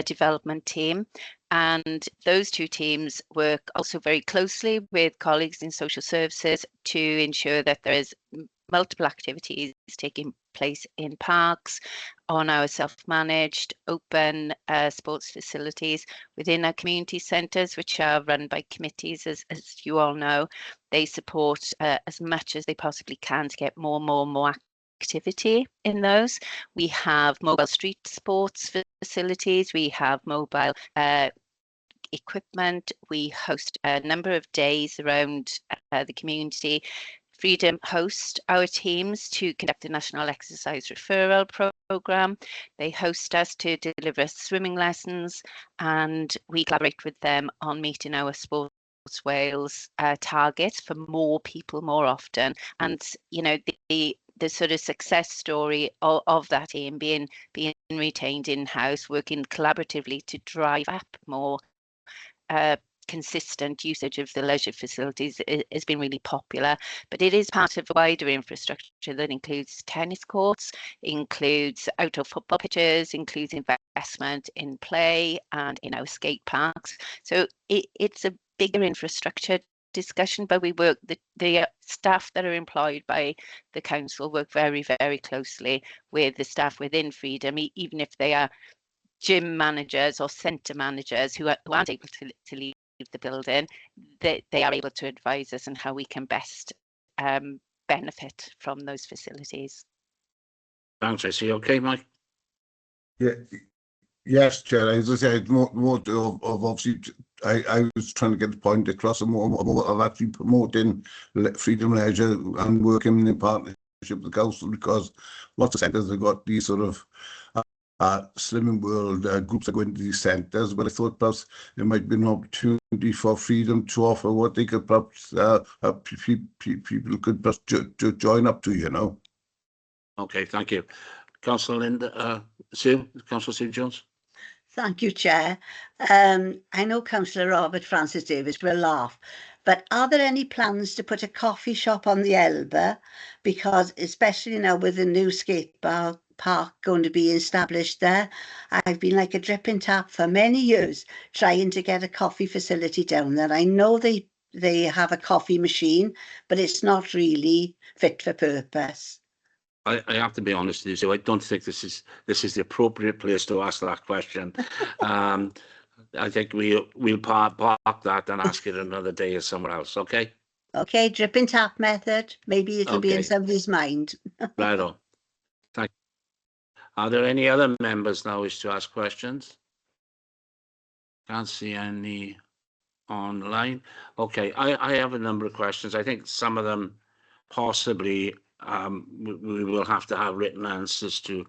development team, and those two teams work also very closely with colleagues in social services to ensure that there is multiple activities taking place in parks, on our self-managed open sports facilities within our community centres, which are run by committees, as you all know. They support as much as they possibly can to get more activity in those. We have mobile street sports facilities, we have mobile equipment, we host a number of days around the community. Freedom host our teams to conduct the National Exercise Referral Programme. They host us to deliver swimming lessons, and we collaborate with them on meeting our Sports Wales targets for more people more often. And, you know, the sort of success story of that aim being retained in-house, working collaboratively to drive up more consistent usage of the leisure facilities has been really popular, but it is part of a wider infrastructure that includes tennis courts, includes outdoor football pitches, includes investment in play and in our skate parks. So it's a bigger infrastructure discussion, but we work, the staff that are employed by the council work very, very closely with the staff within Freedom, even if they are gym managers or centre managers who aren't able to leave the building, they are able to advise us on how we can best benefit from those facilities. Thanks, Tracy. Okay, Mike? Yeah. Yes, Chair. As I said, more of obviously, I was trying to get the point across, and more of actually promoting freedom leisure and working in partnership with the council, because lots of centres have got these sort of Slimming World groups that go into these centres, but I thought perhaps there might be an opportunity for Freedom to offer what they could perhaps people could perhaps join up to, you know. Okay, thank you. Councillor Linda, Councillor Sue Jones. Thank you, Chair. I know Councillor Robert Francis Davis will laugh, but are there any plans to put a coffee shop on the Elba? Because especially now with the new skate park going to be established there, I've been like a dripping tap for many years trying to get a coffee facility down there. I know they have a coffee machine, but it's not really fit for purpose. I have to be honest with you, so I don't think this is the appropriate place to ask that question. I think we'll park that and ask it another day or somewhere else. Okay. Okay, dripping tap method. Maybe it'll be in somebody's mind. Right on. Thank you. Are there any other members now wish to ask questions? Can't see any online. Okay, I have a number of questions. I think some of them possibly we will have to have written answers to.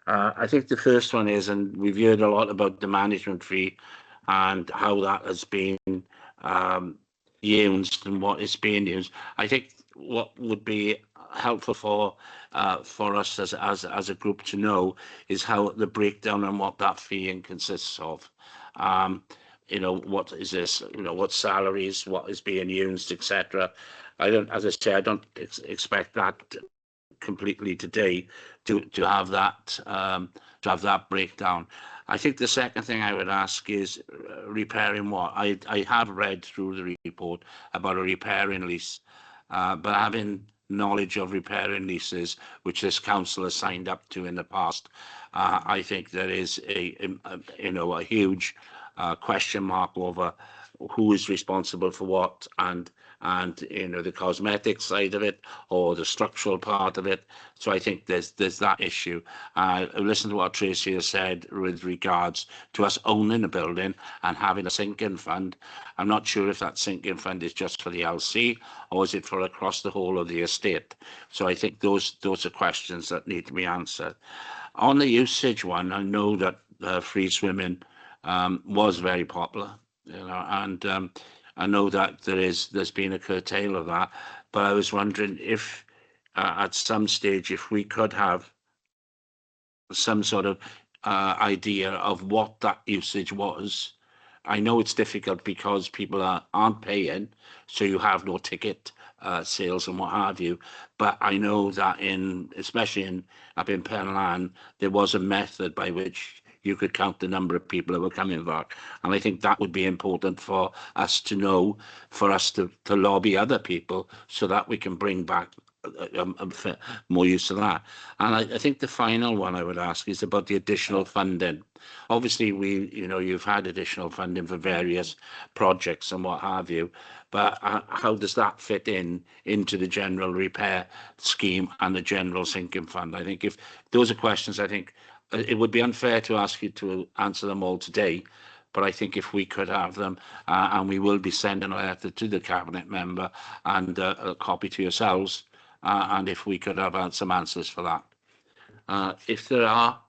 I think the first one is, and we've heard a lot about the management fee and how that has been used and what is being used. I think what would be helpful for us as a group to know is how the breakdown and what that fee consists of. You know, what is this? You know, what salaries, what is being used, etc. As I say, I don't expect that completely today to have that breakdown. I think the second thing I would ask is repairing what I have read through the report about a repairing lease, but having knowledge of repairing leases, which this council has signed up to in the past, I think there is a huge question mark over who is responsible for what, and the cosmetic side of it or the structural part of it. So I think there's that issue. Listen to what Tracy has said with regards to us owning a building and having a sinking fund. I'm not sure if that sinking fund is just for the LC or is it for across the whole of the estate. So I think those are questions that need to be answered. On the usage one, I know that free swimming was very popular, and I know that there's been a curtail of that, but I was wondering if at some stage if we could have some sort of idea of what that usage was. I know it's difficult because people aren't paying, so you have no ticket sales and what have you. But I know that especially up in Penlan, there was a method by which you could count the number of people that were coming back. And I think that would be important for us to know, for us to lobby other people so that we can bring back more use of that. And I think the final one I would ask is about the additional funding. Obviously, you've had additional funding for various projects and what have you, but how does that fit into the general repair scheme and the general sinking fund? I think if those are questions, I think it would be unfair to ask you to answer them all today, but I think if we could have them, and we will be sending a letter to the cabinet member and a copy to yourselves, and if we could have some answers for that. If there are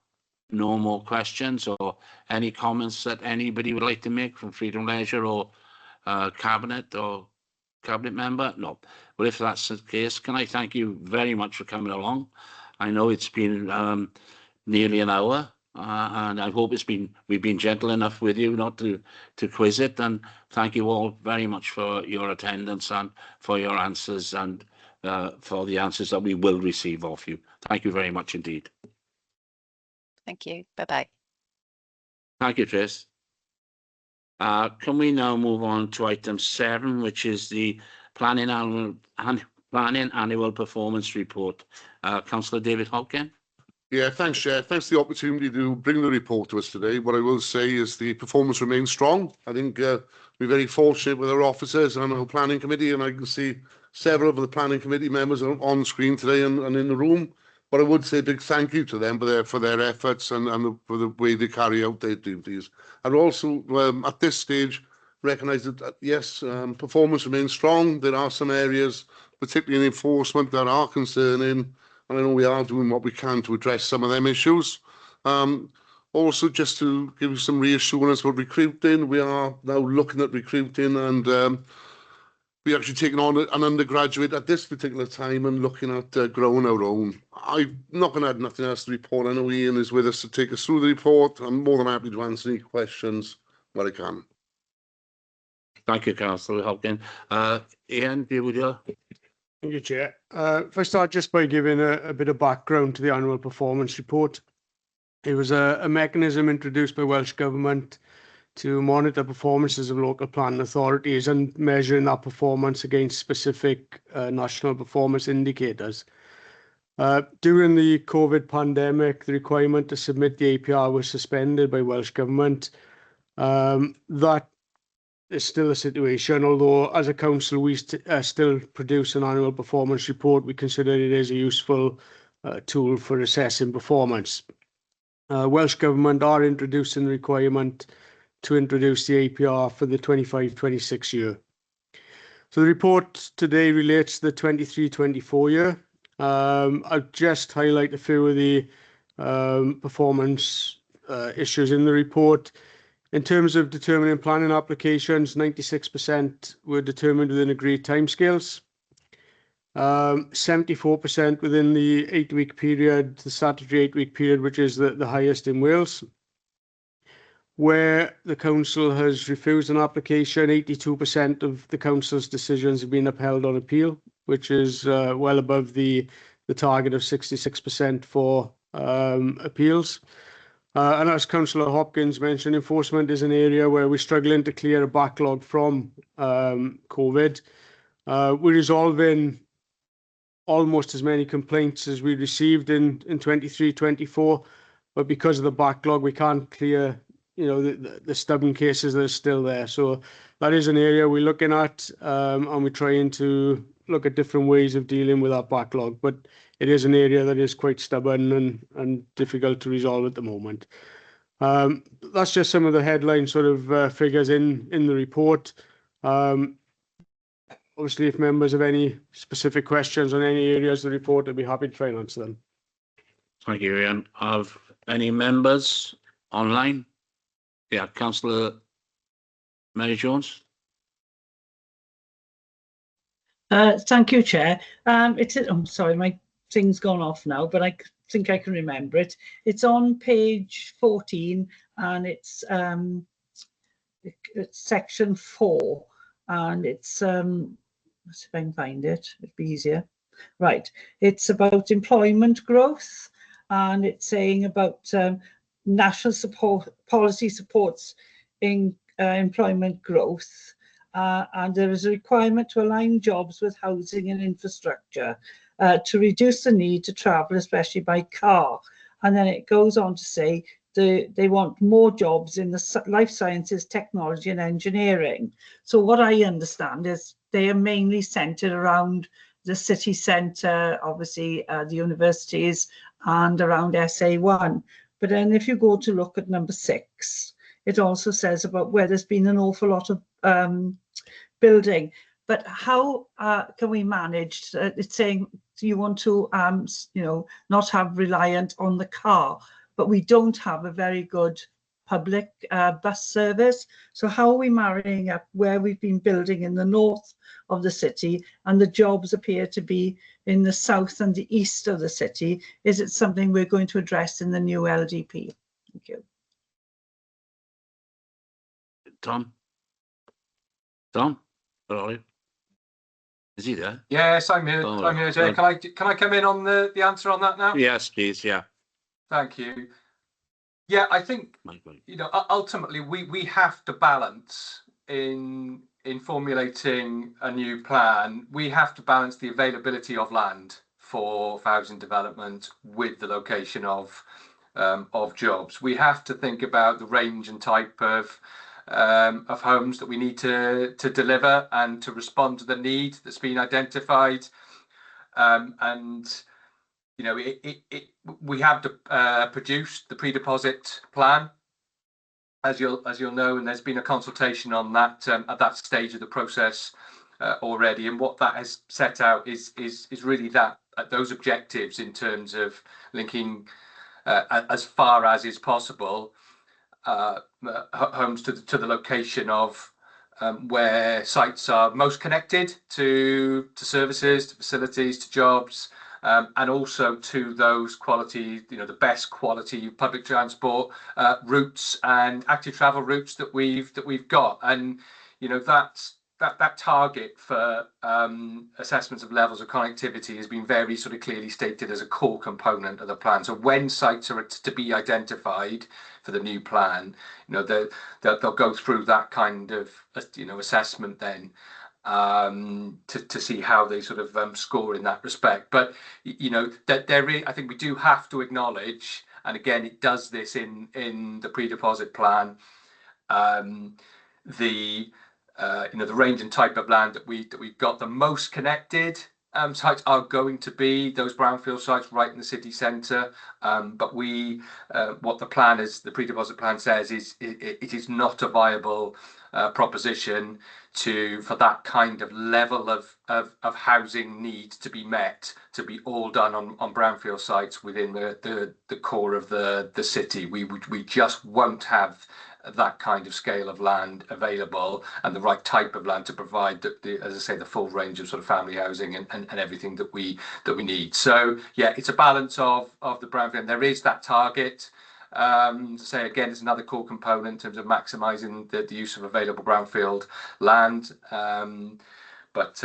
no more questions or any comments that anybody would like to make from Freedom Leisure or cabinet member? No. Well, if that's the case, can I thank you very much for coming along? I know it's been nearly an hour, and I hope we've been gentle enough with you not to quiz it. And thank you all very much for your attendance and for your answers and for the answers that we will receive off you. Thank you very much indeed. Thank you. Bye-bye. Thank you, Tris. Can we now move on to item 7, which is the planning annual performance report? Councillor David Hopkin. Yeah, thanks, Chair. Thanks for the opportunity to bring the report to us today. What I will say is the performance remains strong. I think we're very fortunate with our officers and our planning committee, and I can see several of the planning committee members are on screen today and in the room. But I would say a big thank you to them for their efforts and for the way they carry out their duties. And also, at this stage, recognise that, yes, performance remains strong. There are some areas, particularly in enforcement, that are concerning. And I know we are doing what we can to address some of them issues. Also, just to give you some reassurance about recruiting, we are now looking at recruiting, and we actually taken on an undergraduate at this particular time and looking at growing our own. I'm not going to add nothing else to the report. I know Ian is with us to take us through the report. I'm more than happy to answer any questions where I can. Thank you, Councillor Hopkin. Ian, would you? Thank you, Chair. If I start just by giving a bit of background to the annual performance report. It was a mechanism introduced by Welsh Government to monitor performances of local planning authorities and measuring that performance against specific national performance indicators. During the COVID pandemic, the requirement to submit the APR was suspended by Welsh Government. That is still a situation, although as a council we still produce an annual performance report. We consider it as a useful tool for assessing performance. Welsh Government are introducing the requirement to introduce the APR for the 25-26 year. So the report today relates to the 23-24 year. I'll just highlight a few of the performance issues in the report. In terms of determining planning applications, 96% were determined within agreed timescales. 74% within the 8-week period, the statutory 8-week period, which is the highest in Wales. Where the council has refused an application, 82% of the council's decisions have been upheld on appeal, which is well above the target of 66% for appeals. And as Councillor Hopkins mentioned, enforcement is an area where we're struggling to clear a backlog from COVID. We're resolving almost as many complaints as we received in 23-24, but because of the backlog, we can't clear, you know, the stubborn cases that are still there. So that is an area we're looking at, and we're trying to look at different ways of dealing with that backlog. But it is an area that is quite stubborn and difficult to resolve at the moment. That's just some of the headline sort of figures in the report. Obviously, if members have any specific questions on any areas of the report, I'd be happy to try and answer them. Thank you, Ian. Have any members online? Yeah, Councillor Mary Jones. Thank you, Chair. I'm sorry, my thing's gone off now, but I think I can remember it. It's on page 14, and it's section 4, and it's let's see if I can find it. It'd be easier. Right. It's about employment growth, and it's saying about national support policy supports in employment growth. And there is a requirement to align jobs with housing and infrastructure to reduce the need to travel, especially by car. And then it goes on to say they want more jobs in the life sciences, technology and engineering. So what I understand is they are mainly centred around the city centre, obviously the universities, and around SA1. But then if you go to look at number 6, it also says about where there's been an awful lot of building. But how can we manage? It's saying you want to, you know, not have reliant on the car, but we don't have a very good public bus service. So how are we marrying up where we've been building in the north of the city and the jobs appear to be in the south and the east of the city? Is it something we're going to address in the new LDP? Thank you. Tom, where are you? Is he there? Yes, I'm here. Oh, I'm here, Jay. Can I come in on the answer on that now? Yes, please. Yeah. Thank you. Yeah, I think, you know, ultimately we have to balance in formulating a new plan. We have to balance the availability of land for housing development with the location of jobs. We have to think about the range and type of homes that we need to deliver and to respond to the need that's been identified. And you know, we have produced the pre-deposit plan, as you'll know, and there's been a consultation on that at that stage of the process already. And what that has set out is really that those objectives in terms of linking as far as is possible homes to the location of where sites are most connected to services, to facilities, to jobs, and also to those quality, you know, the best quality public transport routes and active travel routes that we've got. And you know, that target for assessments of levels of connectivity has been very sort of clearly stated as a core component of the plan. So when sites are to be identified for the new plan, you know, they'll go through that kind of, you know, assessment then to see how they sort of score in that respect. But you know, that I think we do have to acknowledge, and again it does this in the pre-deposit plan, you know, the range and type of land that we've got. The most connected sites are going to be those brownfield sites right in the city centre. But what the plan is, the pre-deposit plan says, is it is not a viable proposition for that kind of level of housing need to be met, to be all done on brownfield sites within the core of the city. We just won't have that kind of scale of land available and the right type of land to provide as I say, the full range of sort of family housing and everything that we need. So yeah, it's a balance of the brownfield. There is that target. Say again, it's another core component in terms of maximising the use of available brownfield land. But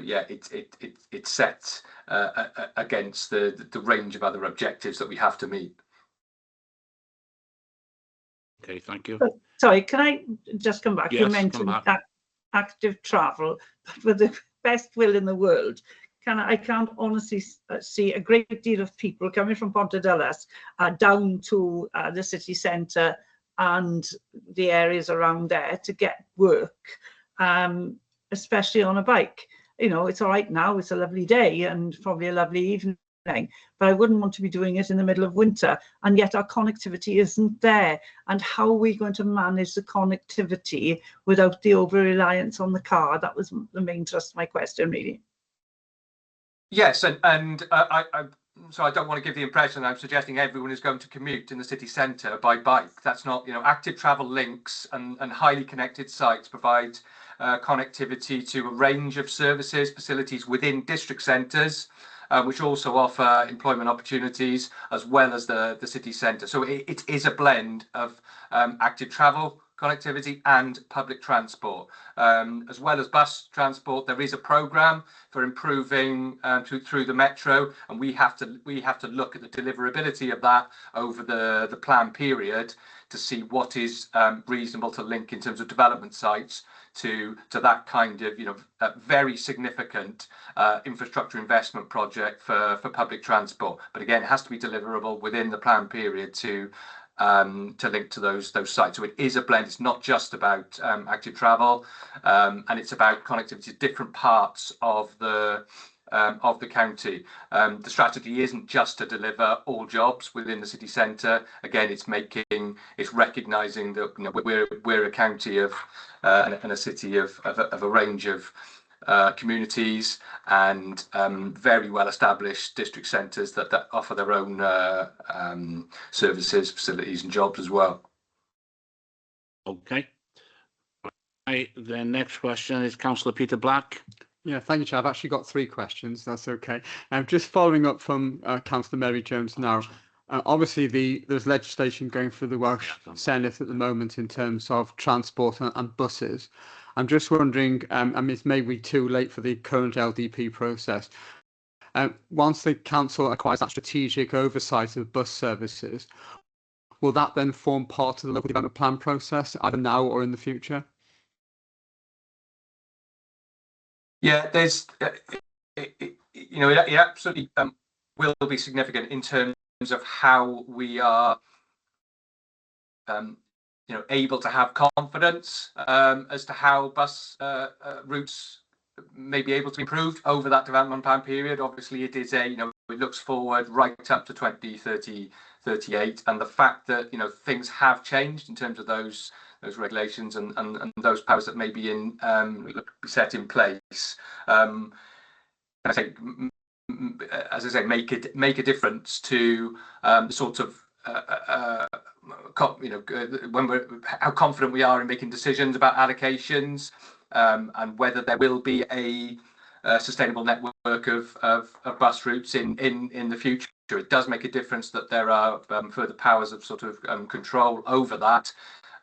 yeah, it's set against the range of other objectives that we have to meet. Okay, thank you. Sorry, can I just come back? Yes, You mentioned active travel, but best will in the world, I can't honestly see a great deal of people coming from Pontarddulais down to the city centre and the areas around there to get work, especially on a bike. You know, it's all right now, it's a lovely day and probably a lovely evening, but I wouldn't want to be doing it in the middle of winter, and yet our connectivity isn't there. And how are we going to manage the connectivity without the over-reliance on the car? That was the main thrust of my question, really. Yes, so I don't want to give the impression I'm suggesting everyone is going to commute in the city centre by bike. That's not, you know, active travel links and highly connected sites provide connectivity to a range of services, facilities within district centres, which also offer employment opportunities as well as the city centre. So it is a blend of active travel connectivity and public transport, as well as bus transport. There is a programme for improving through the metro, and we have to look at the deliverability of that over the plan period to see what is reasonable to link in terms of development sites to that kind of, you know, very significant infrastructure investment project for public transport. But again, it has to be deliverable within the plan period to link to those sites. So it is a blend. It's not just about active travel, and it's about connectivity to different parts of the county. The strategy isn't just to deliver all jobs within the city centre. Again, it's recognising that, you know, we're a county of and a city of a range of communities and very well established district centres that offer their own services, facilities and jobs as well. Okay. Right, the next question is Councillor Peter Black. Yeah, thank you, Chair. I've actually got 3 questions. That's okay. Just following up from Councillor Mary Jones now. Obviously, there's legislation going through the Welsh Senate at the moment in terms of transport and buses. I'm just wondering, I mean, it's maybe too late for the current LDP process. Once the council acquires that strategic oversight of bus services, will that then form part of the local development plan process, either now or in the future? Yeah, there's, you know, it absolutely will be significant in terms of how we are, you know, able to have confidence as to how bus routes may be able to be improved over that development plan period. Obviously, it is you know, it looks forward right up to 2038, and the fact that, you know, things have changed in terms of those regulations and those powers that may be set in place. I think, as I say, make a difference to the sort of you know, how confident we are in making decisions about allocations, and whether there will be a sustainable network of bus routes in the future. It does make a difference that there are further powers of sort of control over that,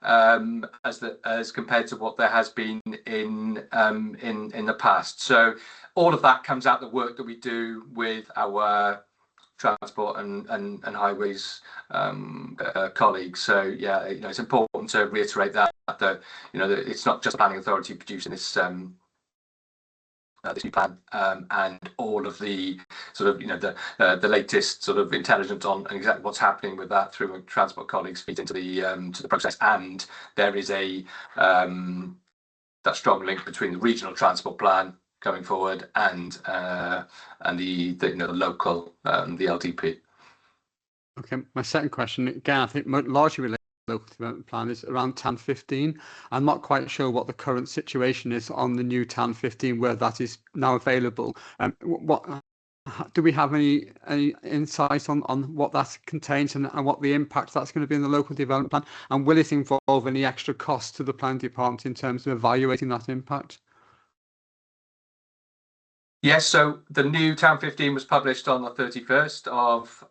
as compared to what there has been in the past. So all of that comes out the work that we do with our transport and highways colleagues. So yeah, you know, it's important to reiterate that you know, that it's not just the planning authority producing this this new plan, and all of the sort of, you know, the latest sort of intelligence on exactly what's happening with that through transport colleagues feeds into the process. And there is a that strong link between the regional transport plan going forward and the you know, the local the LDP. Okay, my second question, again, I think largely related to the local development plan, is around TAN 15. I'm not quite sure what the current situation is on the new TAN 15, where that is now available. What do we have any insight on what that contains and what the impact that's going to be in the local development plan? And will it involve any extra costs to the planning department in terms of evaluating that impact? Yes, so the new TAN 15 was published on the 31st of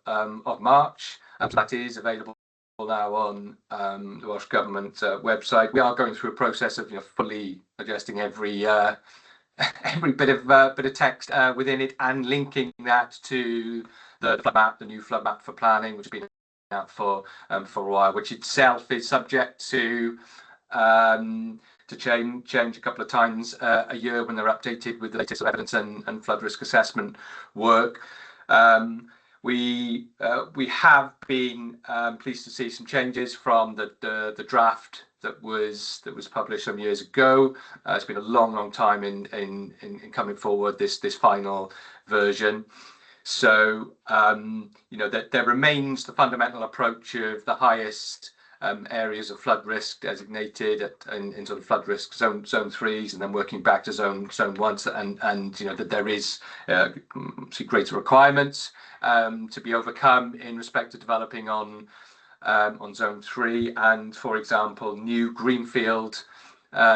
March, and that is available now on the Welsh Government website. We are going through a process of, you know, fully adjusting every bit of text within it and linking that to the flood map, the new flood map for planning, which has been out for a while, which itself is subject to to change a couple of times a year when they're updated with the latest evidence and flood risk assessment work. We have been pleased to see some changes from the draft that was published some years ago. It's been a long time in coming forward, this final version. So that there remains the fundamental approach of the highest areas of flood risk designated in sort of flood risk zone 3s, and then working back to zone 1s, and that there is greater requirements to be overcome in respect to developing on zone 3, and for example new greenfield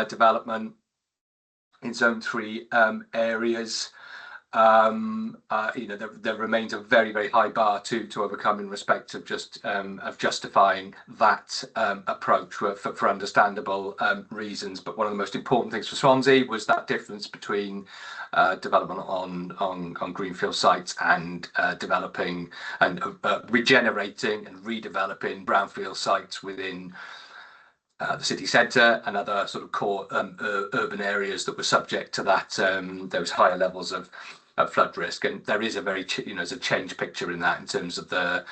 development in zone 3 areas. There remains a very high bar to overcome in respect of justifying that approach for understandable reasons. But one of the most important things for Swansea was that difference between development on greenfield sites and developing and regenerating and redeveloping brownfield sites within the city centre and other sort of core urban areas that were subject to that those higher levels of flood risk. And there is a very there's a change picture in that in terms of the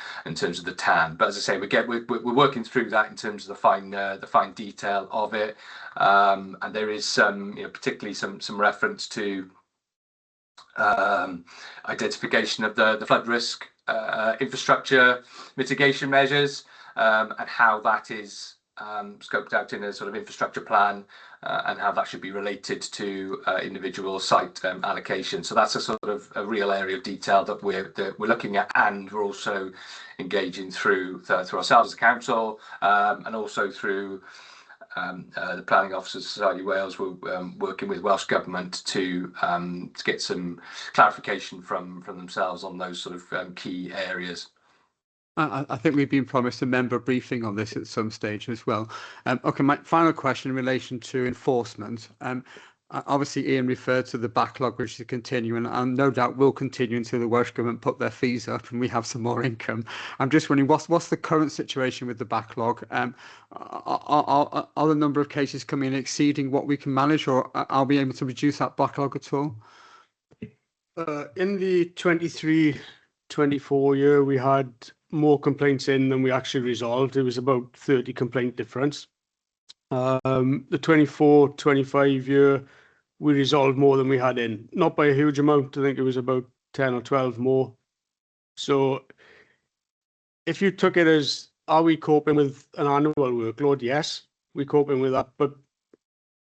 TAN. But as I say, we're working through that in terms of the fine detail of it, and there is some particularly some reference to identification of the flood risk infrastructure mitigation measures, and how that is scoped out in a sort of infrastructure plan, and how that should be related to individual site allocation. So that's a sort of a real area of detail that we're looking at, and we're also engaging through ourselves as a council, and also through the Planning Officers Society of Wales. We're working with Welsh Government to get some clarification from themselves on those sort of key areas. I think we've been promised a member briefing on this at some stage as well. Okay, my final question in relation to enforcement. Obviously, Ian referred to the backlog, which is continuing, and no doubt will continue until the Welsh Government put their fees up and we have some more income. I'm just wondering, what's the current situation with the backlog? Are the number of cases coming in exceeding what we can manage, or are we able to reduce that backlog at all? In the 23-24 year, we had more complaints in than we actually resolved. It was about 30 complaint difference. The 24-25 year, we resolved more than we had in. Not by a huge amount. I think it was about 10 or 12 more. So if you took it as, are we coping with an annual workload? Yes, we're coping with that, but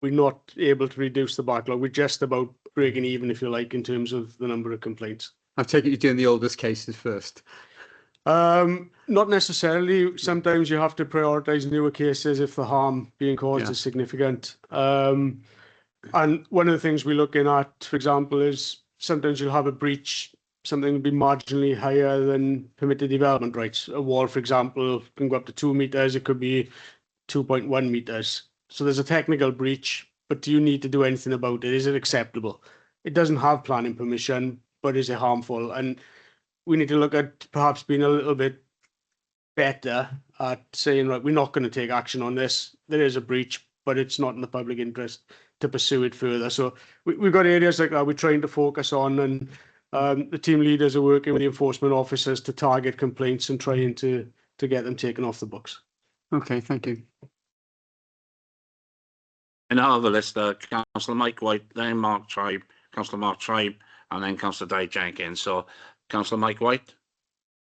we're not able to reduce the backlog. We're just about breaking even, if you like, in terms of the number of complaints. I take it you're doing the oldest cases first. Not necessarily. Sometimes you have to prioritise newer cases if the harm being caused is significant. And one of the things we're looking at, for example, is sometimes you'll have a breach, something will be marginally higher than permitted development rights. A wall, for example, can go up to 2 metres. It could be 2.1 metres. So there's a technical breach, but do you need to do anything about it? Is it acceptable? It doesn't have planning permission, but is it harmful? And we need to look at perhaps being a little bit better at saying, right, we're not going to take action on this. There is a breach, but it's not in the public interest to pursue it further. So we've got areas like that we're trying to focus on, and the team leaders are working with the enforcement officers to target complaints and trying to get them taken off the books. Okay, thank you. And I have a list, Councillor Mike White, then Mark Tribe, Councillor Mark Tribe, and then Councillor Di Jenkins. So Councillor Mike White.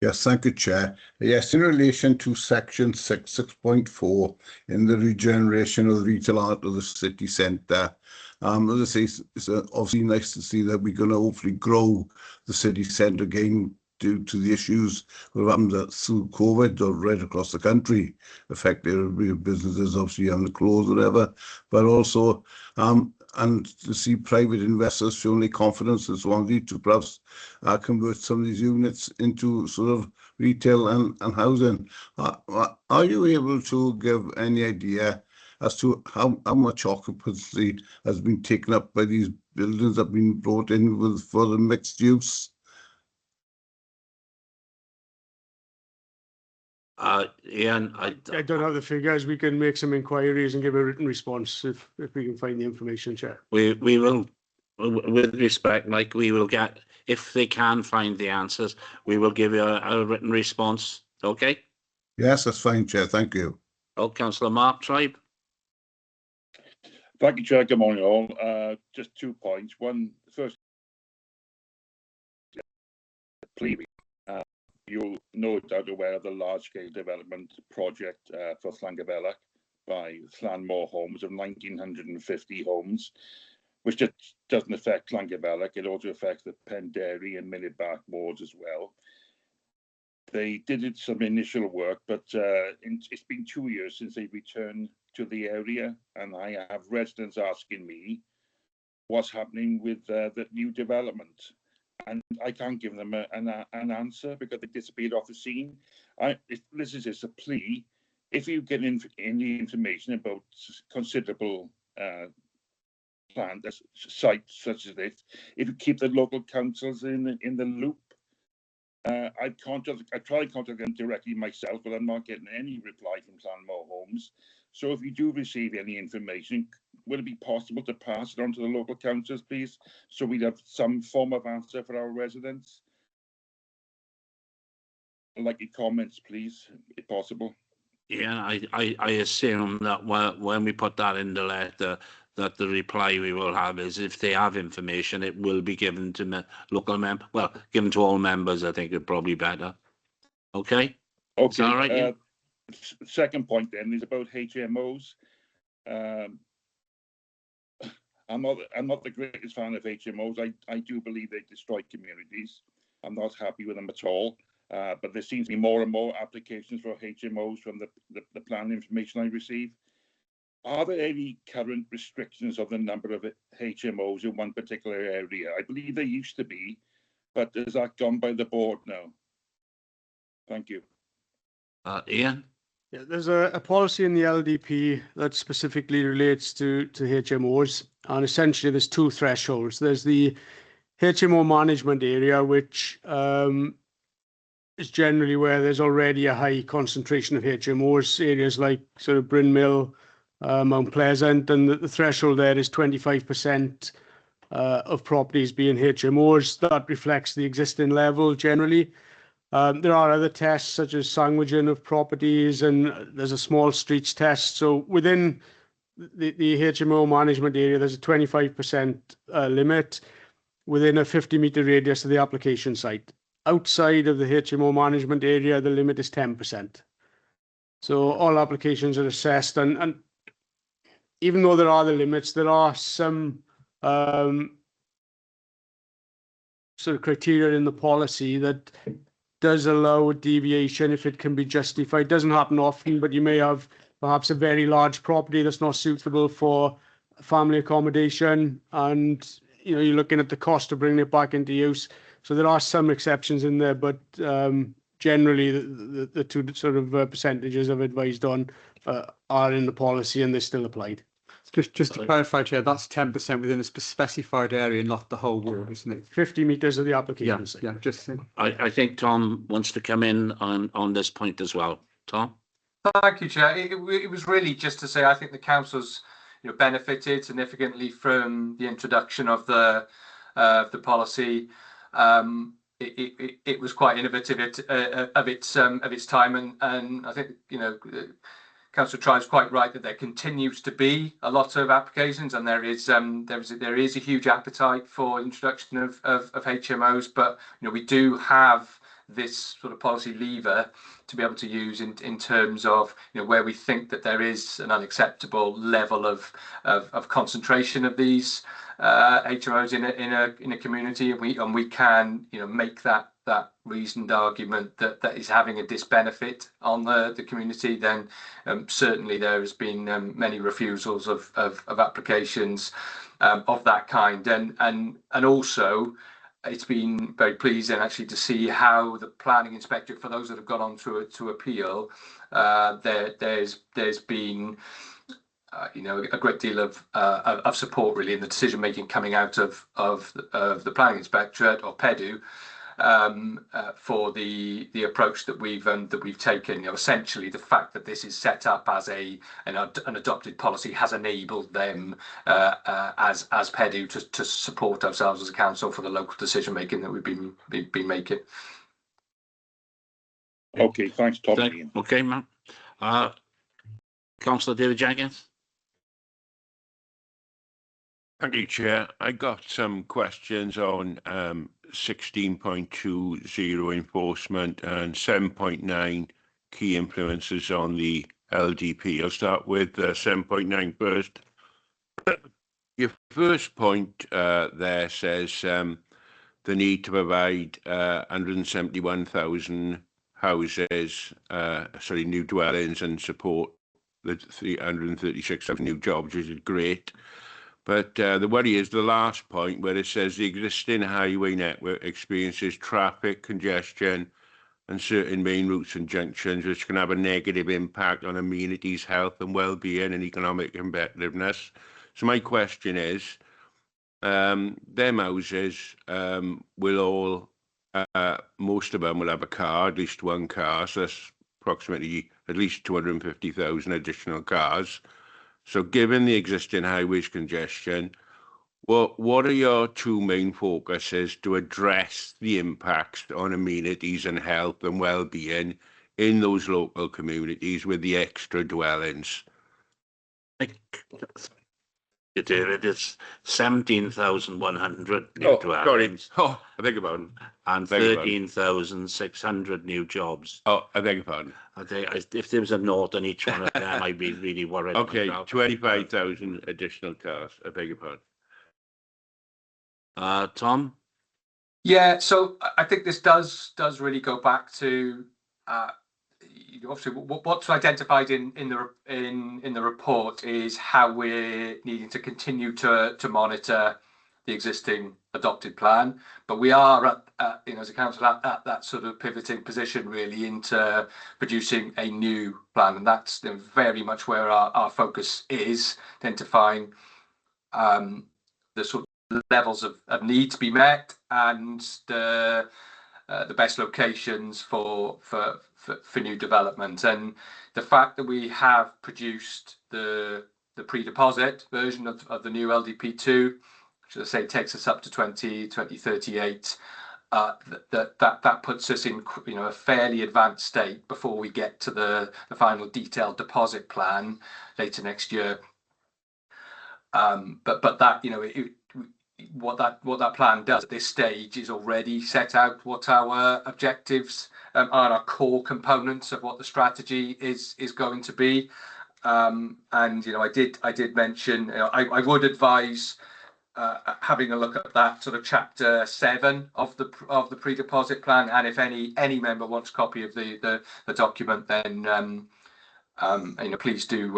Yes, thank you, Chair. Yes, in relation to section 6.4 in the regeneration of the retail art of the city centre, as I say, it's obviously nice to see that we're going to hopefully grow the city centre again due to the issues that happened through COVID or right across the country, affecting businesses obviously having to close or whatever, but also and to see private investors showing confidence in Swansea to perhaps convert some of these units into sort of retail and housing. Are you able to give any idea as to how much occupancy has been taken up by these buildings that have been brought in for the mixed use? Ian, I don't have the figures. We can make some inquiries and give a written response if we can find the information, Chair. we will, with respect, Mike, we will get, if they can find the answers, we will give you a written response. Okay? Yes, that's fine, Chair. Thank you. Oh, Councillor Mark Tribe. Thank you, Chair. Good morning, all. Just 2 points. One, first, please, you'll no doubt aware of the large-scale development project for Llangefellach by Llanmore Homes of 1,950 homes, which just doesn't affect Llangefellach. It also affects the Penderry and Millibach wards as well. They did some initial work, but it's been 2 years since they returned to the area, and I have residents asking me what's happening with the new development. And I can't give them an answer because they disappeared off the scene. This is just a plea. If you get any information about considerable planned sites such as this, if you keep the local councils in the loop, I try to contact them directly myself, but I'm not getting any reply from Llanmore Homes. So if you do receive any information, would it be possible to pass it on to the local councils, please, so we'd have some form of answer for our residents? I'd like your comments, please, if possible. Yeah, I assume that when we put that in the letter, that the reply we will have is if they have information, it will be given to local members. Well, given to all members, I think it'd probably better. Okay? Okay. Is that all right, yeah? Second point then is about HMOs. I'm not the greatest fan of HMOs. I do believe they destroy communities. I'm not happy with them at all. But there seems to be more and more applications for HMOs from the plan information I receive. Are there any current restrictions of the number of HMOs in one particular area? I believe there used to be, but has that gone by the board now? Thank you. Ian? Yeah, there's a policy in the LDP that specifically relates to HMOs, and essentially there's 2 thresholds. There's the HMO management area, which is generally where there's already a high concentration of HMOs, areas like sort of Bryn Mill, Mount Pleasant, and the threshold there is 25% of properties being HMOs. That reflects the existing level generally. There are other tests such as sandwiching of properties, and there's a small streets test. So within the HMO management area, there's a 25% limit within a 50-metre radius of the application site. Outside of the HMO management area, the limit is 10%. So all applications are assessed, and even though there are the limits, there are some sort of criteria in the policy that does allow a deviation if it can be justified. It doesn't happen often, but you may have perhaps a very large property that's not suitable for family accommodation, and you're looking at the cost of bringing it back into use. So there are some exceptions in there, but generally the 2 sort of percentages I've advised on are in the policy and they're still applied. Just to clarify, Chair, that's 10% within a specified area, not the whole ward, isn't it? 50 metres of the application site. Yeah, just I think Tom wants to come in on this point as well. Tom? Thank you, Chair. It was really just to say I think the council's benefited significantly from the introduction of the policy. It was quite innovative of its time, and I think Councillor Tribe's quite right that there continues to be a lot of applications, and there is a huge appetite for introduction of HMOs. But we do have this sort of policy lever to be able to use in terms of where we think that there is an unacceptable level of concentration of these HMOs in a community, and we can make that reasoned argument that is having a disbenefit on the community. Then certainly there has been many refusals of applications of that kind, and also it's been very pleasing actually to see how the planning inspector, for those that have gone on to appeal, there's been a great deal of support really in the decision making coming out of the planning inspectorate or PEDU, for the approach that we've taken. You know, essentially the fact that this is set up as an adopted policy has enabled them as PEDU to support ourselves as a council for the local decision making that we've been making. Okay, thanks, Tom. Okay, Matt. Councillor David Jenkins. Thank you, Chair. I got some questions on 16.20 enforcement and 7.9 key influences on the LDP. I'll start with 7.9 first. Your first point there says the need to provide 171,000 houses, new dwellings, and support the 336,000 new jobs, which is great. But the worry is the last point where it says the existing highway network experiences traffic congestion and certain main routes and junctions, which can have a negative impact on amenities, health and well-being and economic competitiveness. So my question is, them houses will all, most of them will have a car, at least one car, so that's approximately at least 250,000 additional cars. So given the existing highways congestion, what are your two main focuses to address the impacts on amenities and health and well-being in those local communities with the extra dwellings? David, it's 17,100 new dwellings. Oh, I beg your pardon. And 13,600 new jobs. Oh, I beg your pardon. If there was a note on each one of them, I'd be really worried. Okay, myself. 25,000 additional cars. I beg your pardon. Tom? Yeah, so I think this does really go back to obviously what's identified in the report is how we're needing to continue to monitor the existing adopted plan, but we are at as a council at that sort of pivoting position really into producing a new plan, and that's very much where our focus is, identifying the sort of levels of need to be met and the best locations for new development. And the fact that we have produced the pre-deposit version of the new LDP2, which, as I say, takes us up to 2038, that puts us in a fairly advanced state before we get to the final detailed deposit plan later next year. But that what that plan does at this stage is already set out what our objectives are, our core components of what the strategy is going to be. And I did mention I would advise having a look at that sort of chapter 7 of the pre-deposit plan, and if any member wants a copy of the document, then please do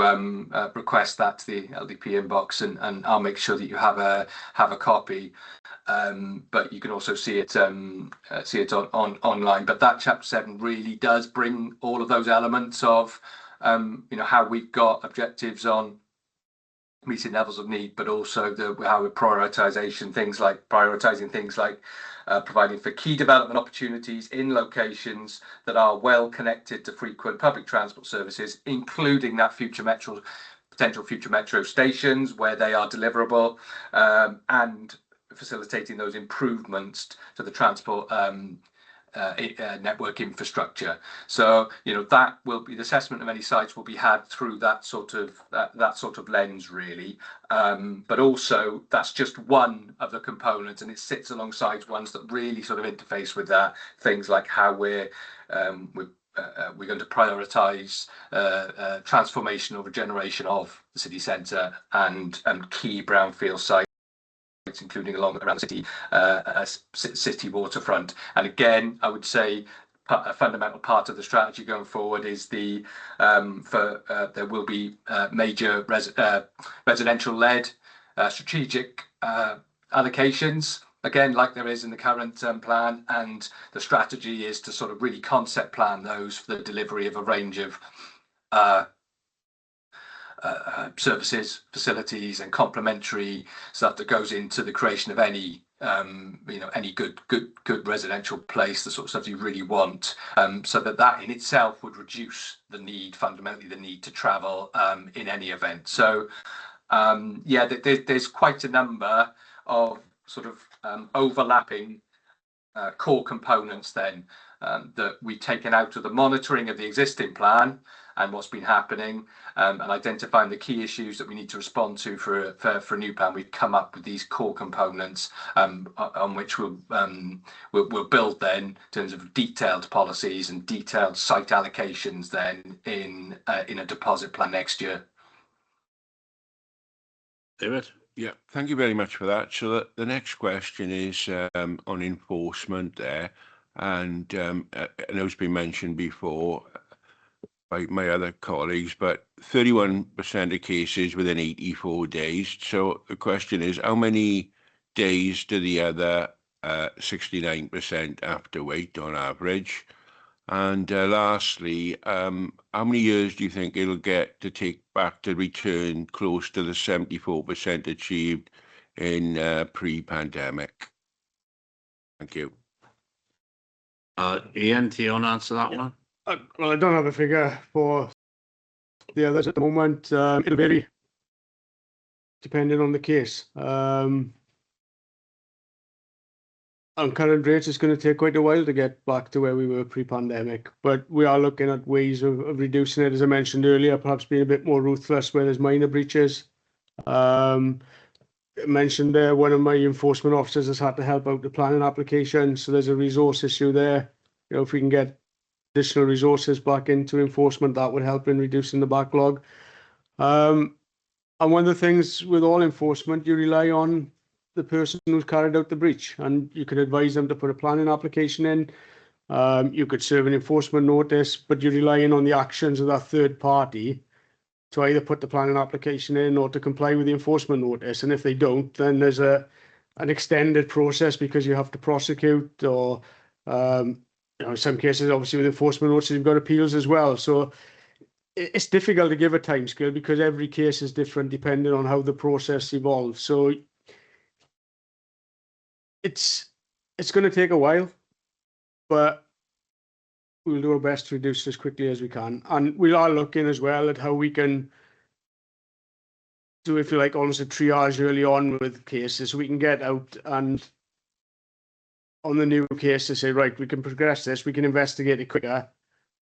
request that to the LDP inbox, and I'll make sure that you have a copy. But you can also see it online. But that chapter 7 really does bring all of those elements of how we've got objectives on meeting levels of need, but also how we're prioritizing things like providing for key development opportunities in locations that are well connected to frequent public transport services, including that potential future metro stations where they are deliverable, and facilitating those improvements to the transport network infrastructure. So that will be the assessment of any sites will be had through that sort of lens really, but also that's just one of the components, and it sits alongside ones that really sort of interface with that, things like how we're going to prioritize transformation or regeneration of the city centre and key brownfield sites, including around the city waterfront. And again, I would say a fundamental part of the strategy going forward is there will be major residential-led strategic allocations, again, like there is in the current plan, and the strategy is to sort of really concept plan those for the delivery of a range of services, facilities and complementary stuff that goes into the creation of any any good residential place, the sort of stuff you really want, so that in itself would reduce fundamentally the need to travel in any event. So there's quite a number of sort of overlapping core components then that we've taken out of the monitoring of the existing plan and what's been happening, and identifying the key issues that we need to respond to for a new plan. We've come up with these core components on which we'll build then in terms of detailed policies and detailed site allocations then in a deposit plan next year. David? Yeah, thank you very much for that. So the next question is on enforcement there, and I know it's been mentioned before by my other colleagues, but 31% of cases within 84 days. So the question is, how many days do the other 69% have to wait on average? And lastly, how many years do you think it'll get to take back to return close to the 74% achieved in pre-pandemic? Thank you. Ian, do you want to answer that one? Well, I don't have a figure for the others at the moment. It'll vary depending on the case. On current rates, it's going to take quite a while to get back to where we were pre-pandemic, but we are looking at ways of reducing it, as I mentioned earlier, perhaps being a bit more ruthless where there's minor breaches. I mentioned there, one of my enforcement officers has had to help out the planning application, so there's a resource issue there. If we can get additional resources back into enforcement, that would help in reducing the backlog. And one of the things with all enforcement, you rely on the person who's carried out the breach, and you could advise them to put a planning application in. You could serve an enforcement notice, but you're relying on the actions of that third party to either put the planning application in or to comply with the enforcement notice. And if they don't, then there's an extended process because you have to prosecute, or in some cases, obviously with enforcement notices, you've got appeals as well. So it's difficult to give a timescale because every case is different depending on how the process evolves. So it's going to take a while, but we'll do our best to reduce as quickly as we can. And we are looking as well at how we can do, if you like, almost a triage early on with cases. So we can get out and on the new case to say, right, we can progress this, we can investigate it quicker,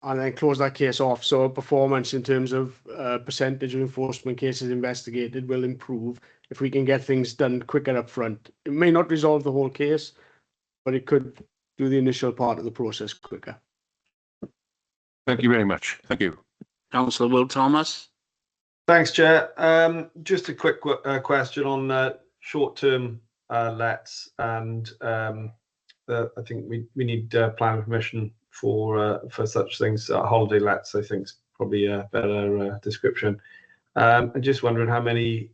and then close that case off. So performance in terms of percentage of enforcement cases investigated will improve if we can get things done quicker up front. It may not resolve the whole case, but it could do the initial part of the process quicker. Thank you very much. Thank you. Councillor Will Thomas. Thanks, Chair. Just a quick question on short-term lets, and I think we need planning permission for such things. Holiday lets, I think, is probably a better description. I'm just wondering how many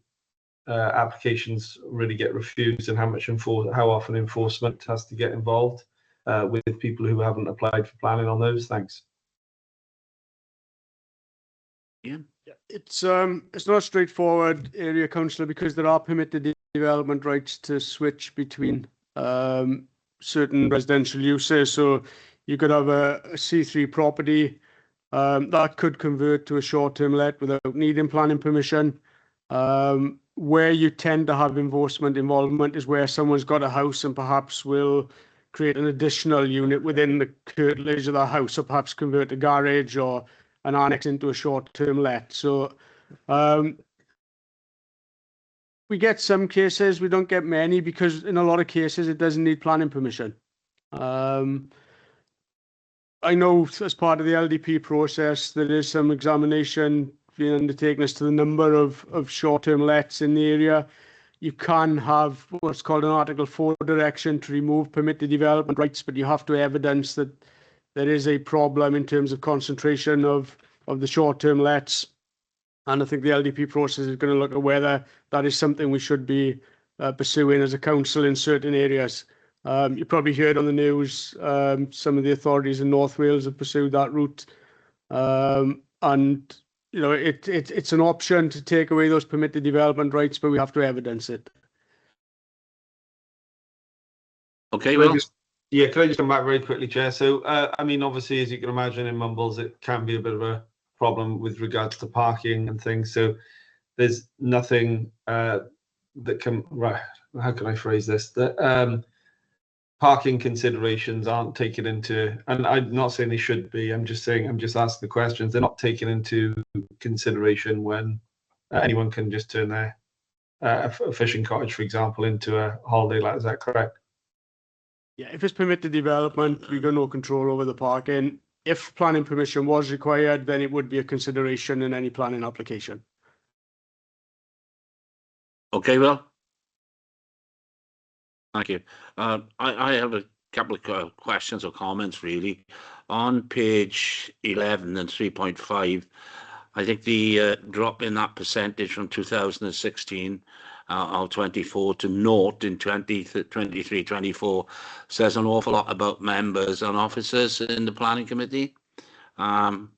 applications really get refused, and how often enforcement has to get involved with people who haven't applied for planning on those. Thanks. Yeah. It's not a straightforward area, councillor, because there are permitted development rights to switch between certain residential uses. So you could have a C3 property that could convert to a short-term let without needing planning permission. Where you tend to have enforcement involvement is where someone's got a house and perhaps will create an additional unit within the curtilage of the house, or perhaps convert a garage or an annex into a short-term let. So we get some cases, we don't get many, because in a lot of cases it doesn't need planning permission. I know as part of the LDP process there is some examination being undertaken as to the number of short-term lets in the area. You can have what's called an Article 4 direction to remove permitted development rights, but you have to evidence that there is a problem in terms of concentration of the short-term lets. And I think the LDP process is going to look at whether that is something we should be pursuing as a council in certain areas. You probably heard on the news some of the authorities in North Wales have pursued that route. And it's an option to take away those permitted development rights, but we have to evidence it. Okay, Can I well, just- Yeah, can I just come back very quickly, Chair? So, I mean, obviously, as you can imagine, in Mumbles, it can be a bit of a problem with regards to parking and things. So there's nothing that can, right, how can I phrase this? That parking considerations aren't taken into, and I'm not saying they should be, I'm just asking the questions. They're not taken into consideration when anyone can just turn their a fishing cottage, for example, into a holiday let. Is that correct? Yeah, if it's permitted development, we got no control over the parking. If planning permission was required, then it would be a consideration in any planning application. okay, well. Thank you. I have a couple of questions or comments, really. On page 11 and 3.5, I think the drop in that percentage from 2016 or 24 to naught in 23-24 says an awful lot about members and officers in the planning committee. I'm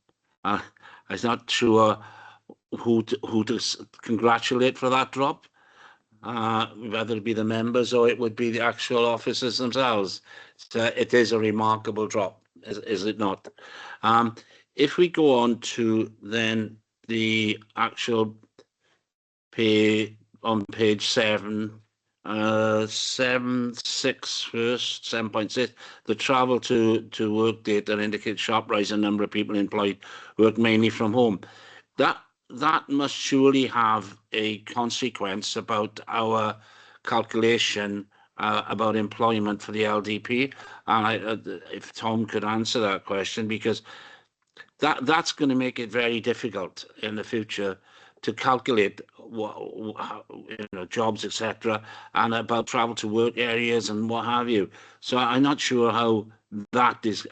not sure who to congratulate for that drop. Whether it be the members or it would be the actual officers themselves. So it is a remarkable drop, is it not? If we go on to then the actual pay on page 7, 7.6 first, 7.6, the travel to work data indicates sharp rise in number of people employed work mainly from home. That must surely have a consequence about our calculation about employment for the LDP. And if Tom could answer that question, because that's going to make it very difficult in the future to calculate jobs, etc., and about travel to work areas and what have you. So I'm not sure how that is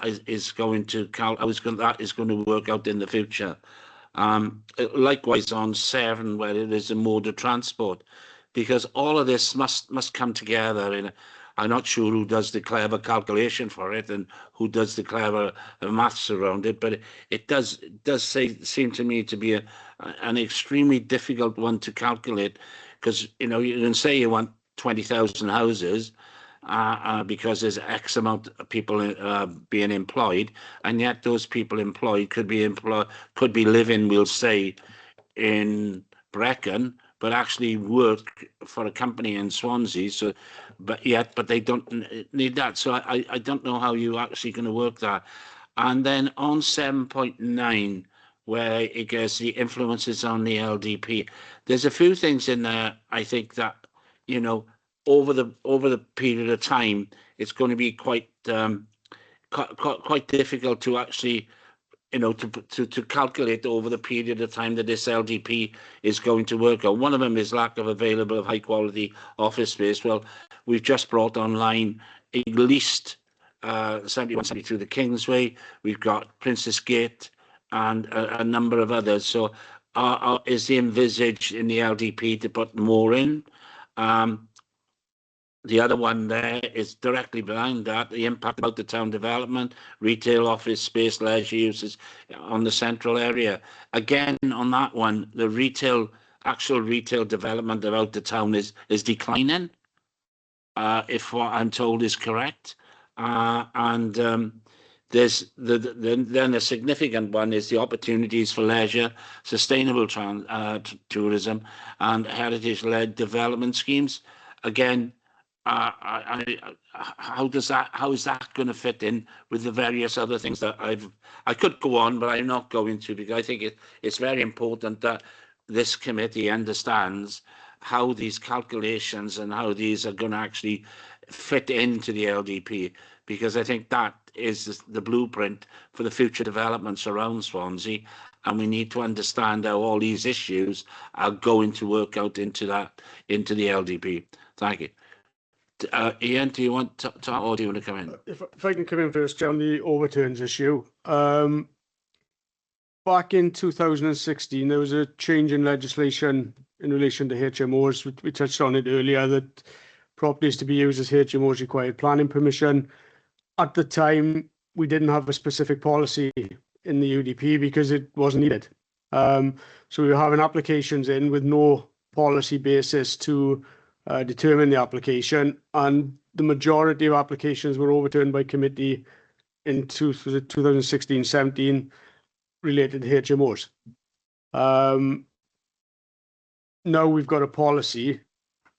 going to that is going to work out in the future. Likewise on 7, where it is a mode of transport, because all of this must come together. And I'm not sure who does the clever calculation for it and who does the clever maths around it, but it does seem to me to be an extremely difficult one to calculate, because you can say you want 20,000 houses. Because there's X amount of people being employed, and yet those people employed could be living, we'll say, in Brecon, but actually work for a company in Swansea. So, but they don't need that. So I don't know how you actually going to work that. And then on 7.9, where it gets the influences on the LDP, there's a few things in there. I think that over the period of time, it's going to be quite difficult to actually, to calculate over the period of time that this LDP is going to work out. One of them is lack of available high quality office space. Well, we've just brought online at least 71, 72 the Kingsway. We've got Princess Gate and a number of others. So is the envisaged in the LDP to put more in? The other one there is directly behind that, the impact about the town development, retail, office space, leisure uses on the central area. Again, on that one, the actual retail development about the town is declining, if what I'm told is correct. There's then a significant one is the opportunities for leisure, sustainable tourism, and heritage-led development schemes. Again, how is that going to fit in with the various other things that I could go on, but I'm not going to, because I think it's very important that this committee understands how these calculations and how these are going to actually fit into the LDP, because I think that is the blueprint for the future developments around Swansea, and we need to understand how all these issues are going to work out into the LDP. Thank you. Ian, do you want to talk, or do you want to come in? If I can come in first, on the overturns issue. Back in 2016, there was a change in legislation in relation to HMOs. We touched on it earlier, that properties to be used as HMOs required planning permission. At the time, we didn't have a specific policy in the UDP because it wasn't needed. So we were having applications in with no policy basis to determine the application, and the majority of applications were overturned by committee in 2016-17 related to HMOs. Now we've got a policy.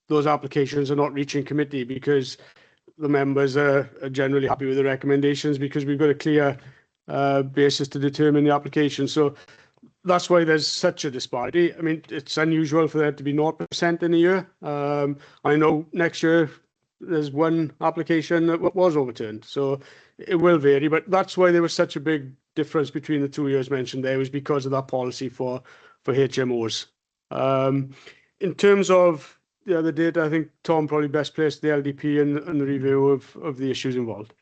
Those applications are not reaching committee because the members are generally happy with the recommendations because we've got a clear basis to determine the application. So that's why there's such a disparity. I mean, it's unusual for there to be 0% in a year. I know next year there's one application that was overturned, so it will vary. But that's why there was such a big difference between the 2 years mentioned there, was because of that policy for HMOs. In terms of the other data, I think Tom probably best placed the LDP and the review of the issues involved.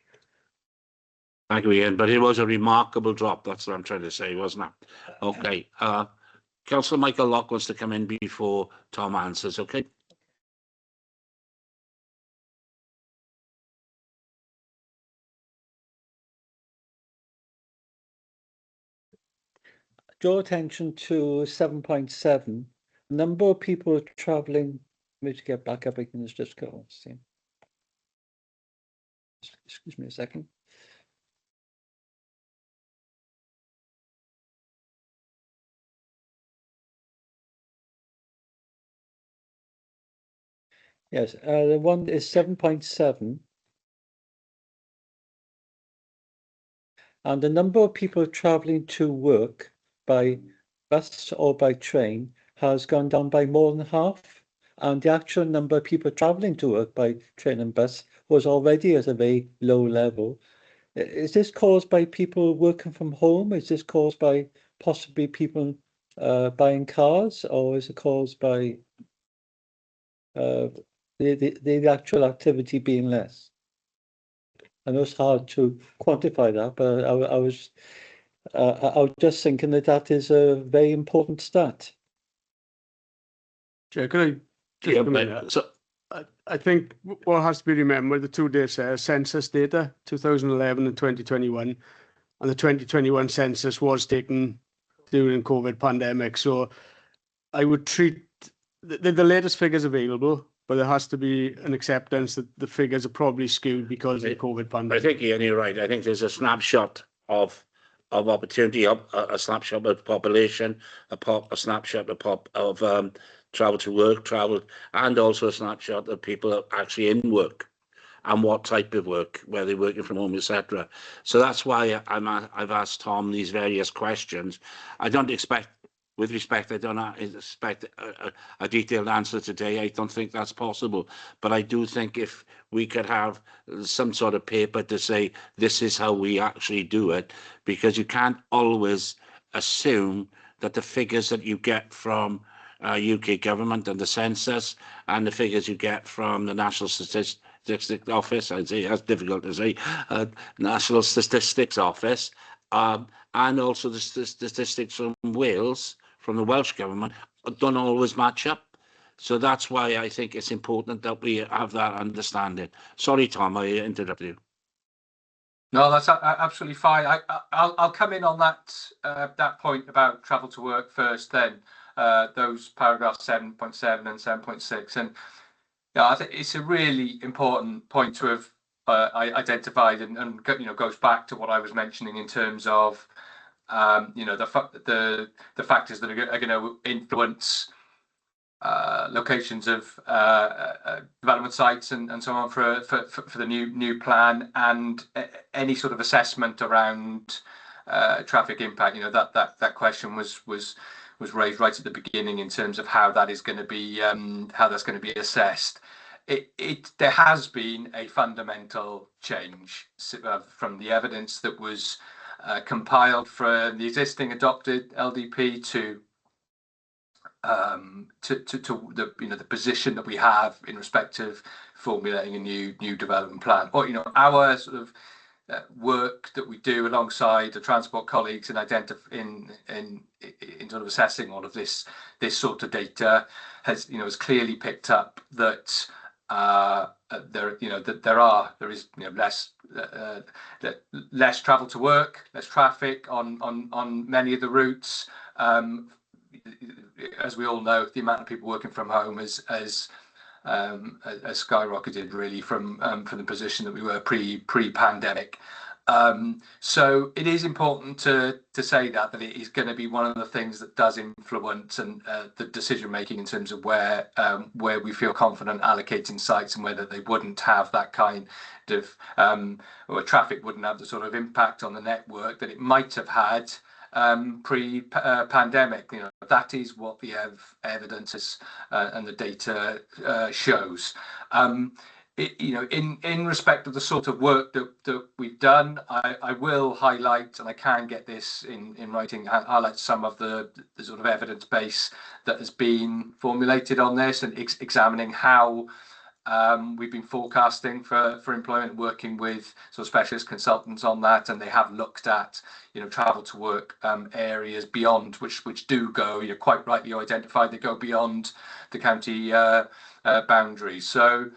Thank you, Ian. But it was a remarkable drop. That's what I'm trying to say, wasn't it? Okay. Councillor Michael Locke wants to come in before Tom answers. Okay. Draw attention to 7.7. Number of people travelling. Let me get back up. I can just go. See. Excuse me a second. Yes, the one is 7.7. And the number of people travelling to work by bus or by train has gone down by more than half. And the actual number of people travelling to work by train and bus was already at a very low level. Is this caused by people working from home? Is this caused by possibly people buying cars? Or is it caused by the actual activity being less? I know it's hard to quantify that, but I was just thinking that is a very important stat. Chair, could I just come in there? So I think what has to be remembered, the 2 dates there, census data, 2011 and 2021, and the 2021 census was taken during COVID pandemic. So I would treat the latest figures available, but there has to be an acceptance that the figures are probably skewed because of the COVID pandemic. I think, Ian, you're right. I think there's a snapshot of opportunity, a snapshot of population, a snapshot of travel to work, and also a snapshot of people actually in work and what type of work, whether they're working from home, etc. So that's why I've asked Tom these various questions. I don't expect, with respect, I don't expect a detailed answer today. I don't think that's possible. But I do think if we could have some sort of paper to say this is how we actually do it, because you can't always assume that the figures that you get from UK government and the census and the figures you get from the National Statistics Office, I'd say that's difficult to say, National Statistics Office, and also the statistics from Wales, from the Welsh government, don't always match up. So that's why I think it's important that we have that understanding. Sorry, Tom, I interrupted you. No, that's absolutely fine. I'll come in on that point about travel to work first, then those paragraphs 7.7 and 7.6, and yeah, I think it's a really important point to have identified, and goes back to what I was mentioning in terms of the factors that are going to influence locations of development sites and so on for the new plan, and any sort of assessment around traffic impact. That question was raised right at the beginning in terms of how that is going to be assessed. There has been a fundamental change from the evidence that was compiled from the existing adopted LDP to the position that we have in respect of formulating a new development plan. Or our sort of work that we do alongside the transport colleagues in sort of assessing all of this sort of data has clearly picked up that there is less travel to work, less traffic on many of the routes. As we all know, the amount of people working from home has has skyrocketed really from the position that we were pre-pandemic. So it is important to say that it is going to be one of the things that does influence and the decision making in terms of where we feel confident allocating sites and whether they wouldn't have that kind of or traffic wouldn't have the sort of impact on the network that it might have had pre-pandemic. You know, that is what the evidence is, and the data shows. You know, in respect of the sort of work that we've done, I will highlight, and I can get this in writing, highlight some of the sort of evidence base that has been formulated on this, and examining how we've been forecasting for employment, working with sort of specialist consultants on that, and they have looked at, you know, travel to work areas beyond which do go, you know, quite rightly identified, they go beyond the county boundaries. So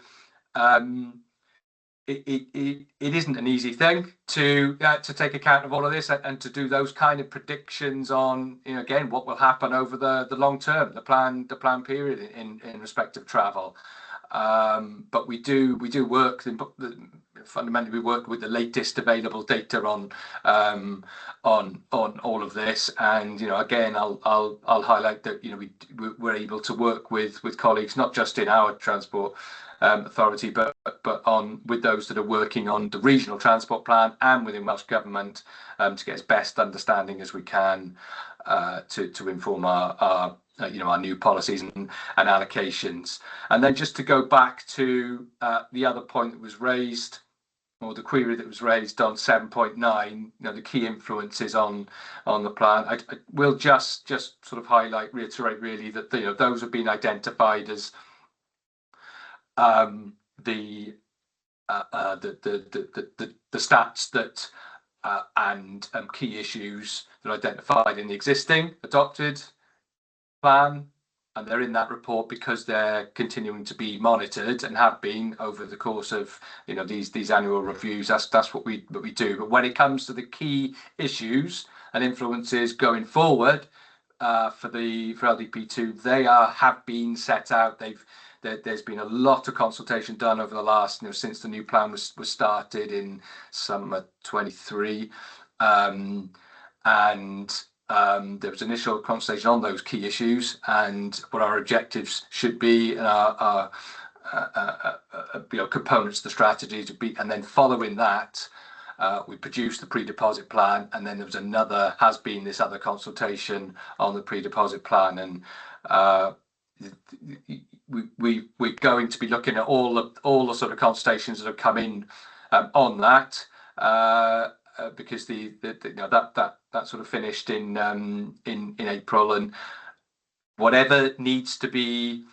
it isn't an easy thing to take account of all of this and to do those kind of predictions on, you know, again, what will happen over the long term, the plan period in respect of travel. But we do work, fundamentally we work with the latest available data on all of this, and, you know, again, I'll highlight that, you know, we're able to work with colleagues not just in our transport authority, but with those that are working on the regional transport plan and within Welsh Government, to get as best understanding as we can to inform our you know, our new policies and allocations. And then just to go back to the other point that was raised, or the query that was raised on 7.9, you know, the key influences on the plan. I will just sort of reiterate really that, you know, those have been identified as the stats that and key issues that are identified in the existing adopted plan, and they're in that report because they're continuing to be monitored and have been over the course of, you know, these annual reviews. That's what we do. But when it comes to the key issues and influences going forward for LDP2, they have been set out. There's been a lot of consultation done over the last, you know, since the new plan was started in summer 23, and there was initial consultation on those key issues and what our objectives should be, and our you know, components of the strategy to be. And then following that, we produced the pre-deposit plan, and then there was has been this other consultation on the pre-deposit plan, and we're going to be looking at all the sort of consultations that have come in on that, because you know, that sort of finished in April, and whatever needs to be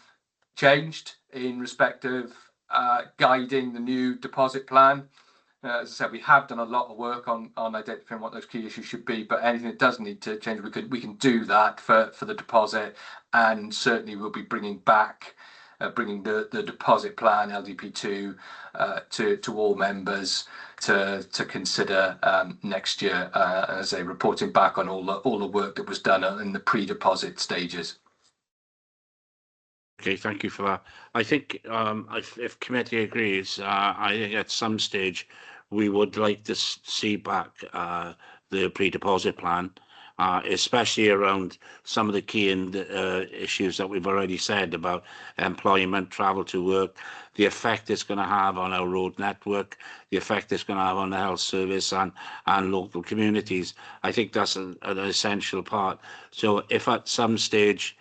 changed in respect of guiding the new deposit plan. As I said, we have done a lot of work on identifying what those key issues should be, but anything that does need to change, we can do that for the deposit, and certainly we'll be bringing the deposit plan LDP2 to all members to consider next year, as a reporting back on all the work that was done in the pre-deposit stages. Okay, thank you for that. I think if committee agrees, I think at some stage we would like to see back the pre-deposit plan, especially around some of the key issues that we've already said about employment, travel to work, the effect it's going to have on our road network, the effect it's going to have on the health service and local communities. I think that's an essential part. So if at some stage,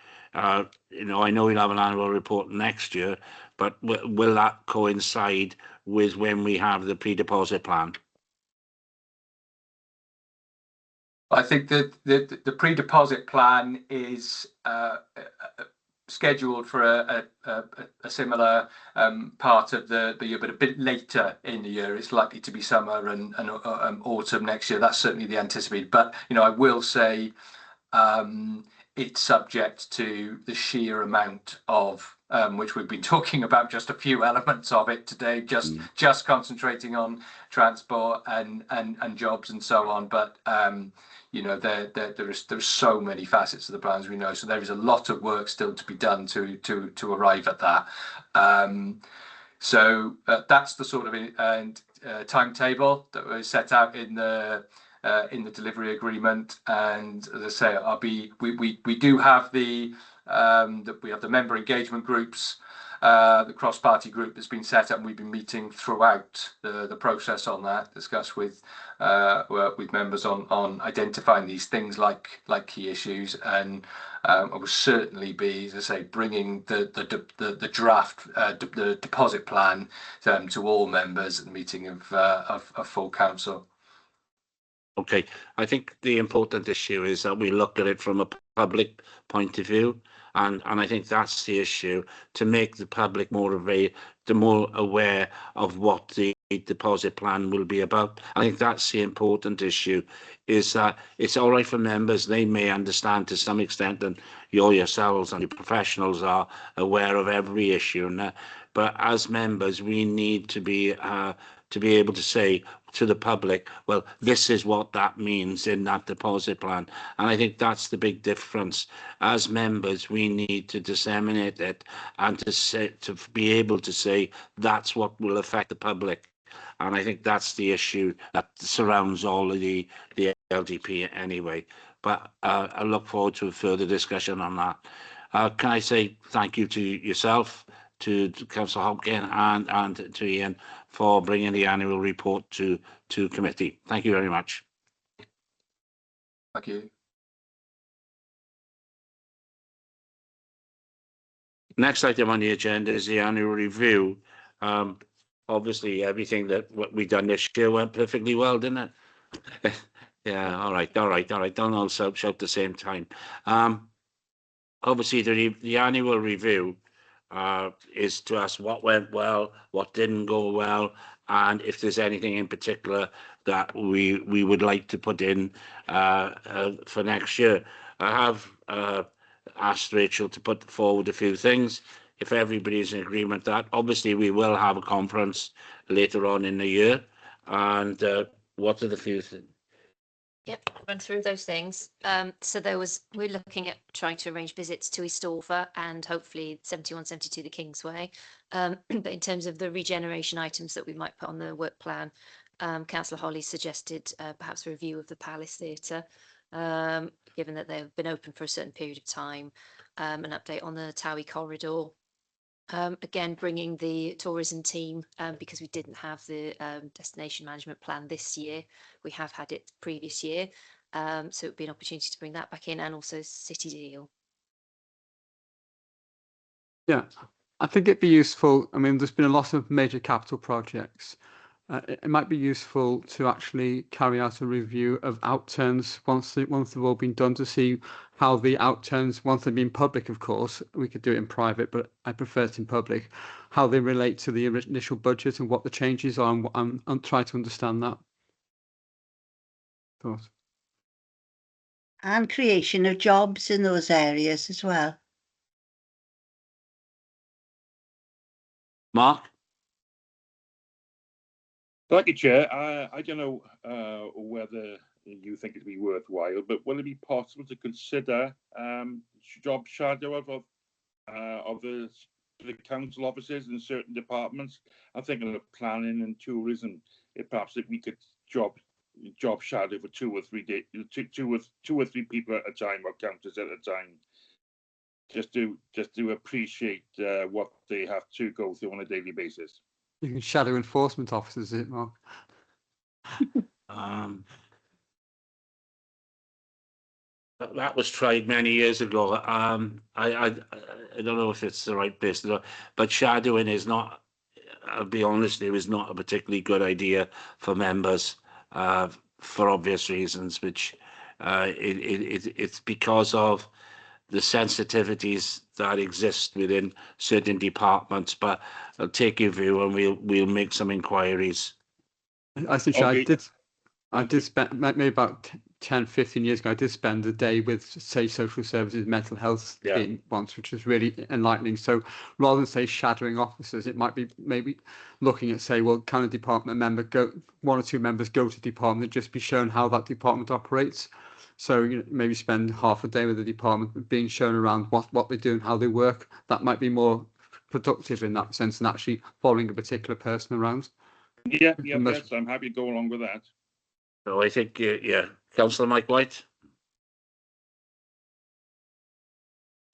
you know, I know we'll have an annual report next year, but will that coincide with when we have the pre-deposit plan? I think that the pre-deposit plan is scheduled for a similar part of the year, but a bit later in the year. It's likely to be summer and autumn next year. That's certainly the anticipated. But, you know, I will say it's subject to the sheer amount of which we've been talking about just a few elements of it today, just concentrating on transport and jobs and so on. But you know, there's so many facets of the plan, as we know. So there is a lot of work still to be done to arrive at that. So that's the sort of timetable that was set out in the delivery agreement. And as I say, we do have we have the member engagement groups, the cross-party group that's been set up, and we've been meeting throughout the process on that, discuss with members on identifying these things like key issues, and I will certainly be, as I say, bringing the draft, the deposit plan to all members at the meeting of full council. Okay, I think the important issue is that we look at it from a public point of view, and I think that's the issue, to make the public more aware of what the deposit plan will be about. I think that's the important issue, is that it's all right for members, they may understand to some extent, and you yourselves and your professionals are aware of every issue, but as members we need to be able to say to the public, well, this is what that means in that deposit plan. And I think that's the big difference. As members, we need to disseminate it and to be able to say that's what will affect the public. And I think that's the issue that surrounds all of the LDP anyway. But I look forward to a further discussion on that. Can I say thank you to yourself, to Councillor Hopkin and to Ian for bringing the annual report to committee. Thank you very much. Thank you. Next item on the agenda is the annual review. Obviously, everything that we've done this year went perfectly well, didn't it? Yeah, all right. Don't all shout at the same time. Obviously, the annual review is to ask what went well, what didn't go well, and if there's anything in particular that we would like to put in for next year. I have asked Rachel to put forward a few things. If everybody's in agreement that obviously we will have a conference later on in the year, and what are the few things? Yep, run through those things. So we're looking at trying to arrange visits to Eastover and hopefully 71, 72 the Kingsway. But in terms of the regeneration items that we might put on the work plan, Councillor Holly suggested perhaps a review of the Palace Theatre, given that they've been open for a certain period of time, an update on the Towie corridor. Again, bringing the tourism team, because we didn't have the destination management plan this year. We have had it previous year, so it would be an opportunity to bring that back in, and also City Deal. Yeah, I think it'd be useful. I mean, there's been a lot of major capital projects. It might be useful to actually carry out a review of outturns once they've all been done, to see how the outturns, once they've been public, of course, we could do it in private, but I prefer it in public, how they relate to the initial budget and what the changes are, and try to understand that. Thought. And creation of jobs in those areas as well. Mark? Thank you, Chair. I don't know whether you think it'd be worthwhile, but will it be possible to consider job shadow of the council offices in certain departments? I'm thinking of planning and tourism. Perhaps if we could job shadow for 2 or 3 days, two or three people at a time, or counters at a time, just to appreciate what they have to go through on a daily basis. You can shadow enforcement officers, is it, Mark? That was tried many years ago. I don't know if it's the right place to do, but shadowing is not, I'll be honest, it was not a particularly good idea for members for obvious reasons, which it's because of the sensitivities that exist within certain departments. But I'll take your view and we'll make some inquiries. I think I did spend maybe about 10, 15 years ago, I did spend a day with, say, social services, mental health in once, which was really enlightening. So rather than, say, shadowing officers, it might be maybe looking at, say, well, can a department member go, one or two members go to department and just be shown how that department operates? So maybe spend half a day with the department being shown around what they do and how they work. That might be more productive in that sense than actually following a particular person around. Yeah, yes, I'm happy to go along with that. So I think, Councillor Mike White.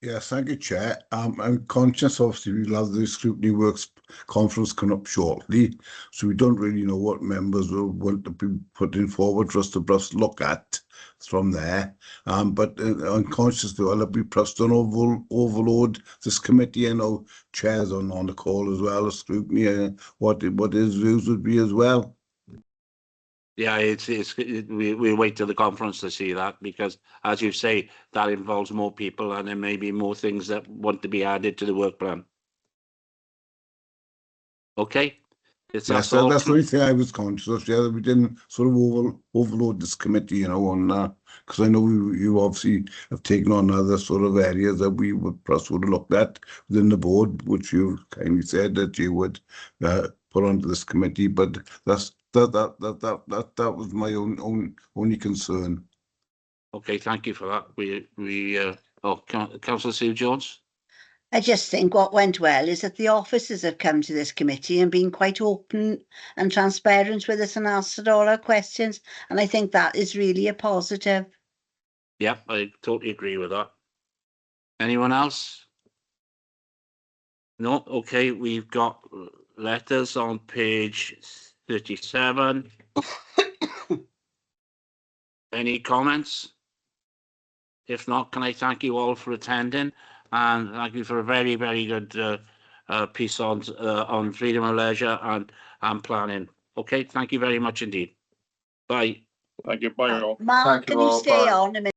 Yes, thank you, Chair. I'm conscious, obviously, we'll have the Scrutiny Works conference coming up shortly, so we don't really know what members will want to be putting forward for us to just look at from there. But I'm conscious that I'll be pressed on overload this committee. I know Chair's on the call as well as Scrutiny, what his views would be as well. Yeah, we wait till the conference to see that, because as you say, that involves more people and there may be more things that want to be added to the work plan. Okay. Yes, that's the only thing I was conscious of. Yeah, that we didn't sort of overload this committee, you know, on because I know you obviously have taken on other sort of areas that we would perhaps would have looked at within the board, which you kindly said that you would put onto this committee. But that was my only concern. Okay, thank you for that. Councillor Sue Jones. I just think what went well is that the officers have come to this committee and been quite open and transparent with us and answered all our questions. And I think that is really a positive. Yeah, I totally agree with that. Anyone else? No? Okay, we've got letters on page 37. Any comments? If not, can I thank you all for attending, and thank you for a very, very good piece on freedom of leisure and planning. Okay, thank you very much indeed. Bye. Thank you. Bye all. Mark, can you stay on a minute?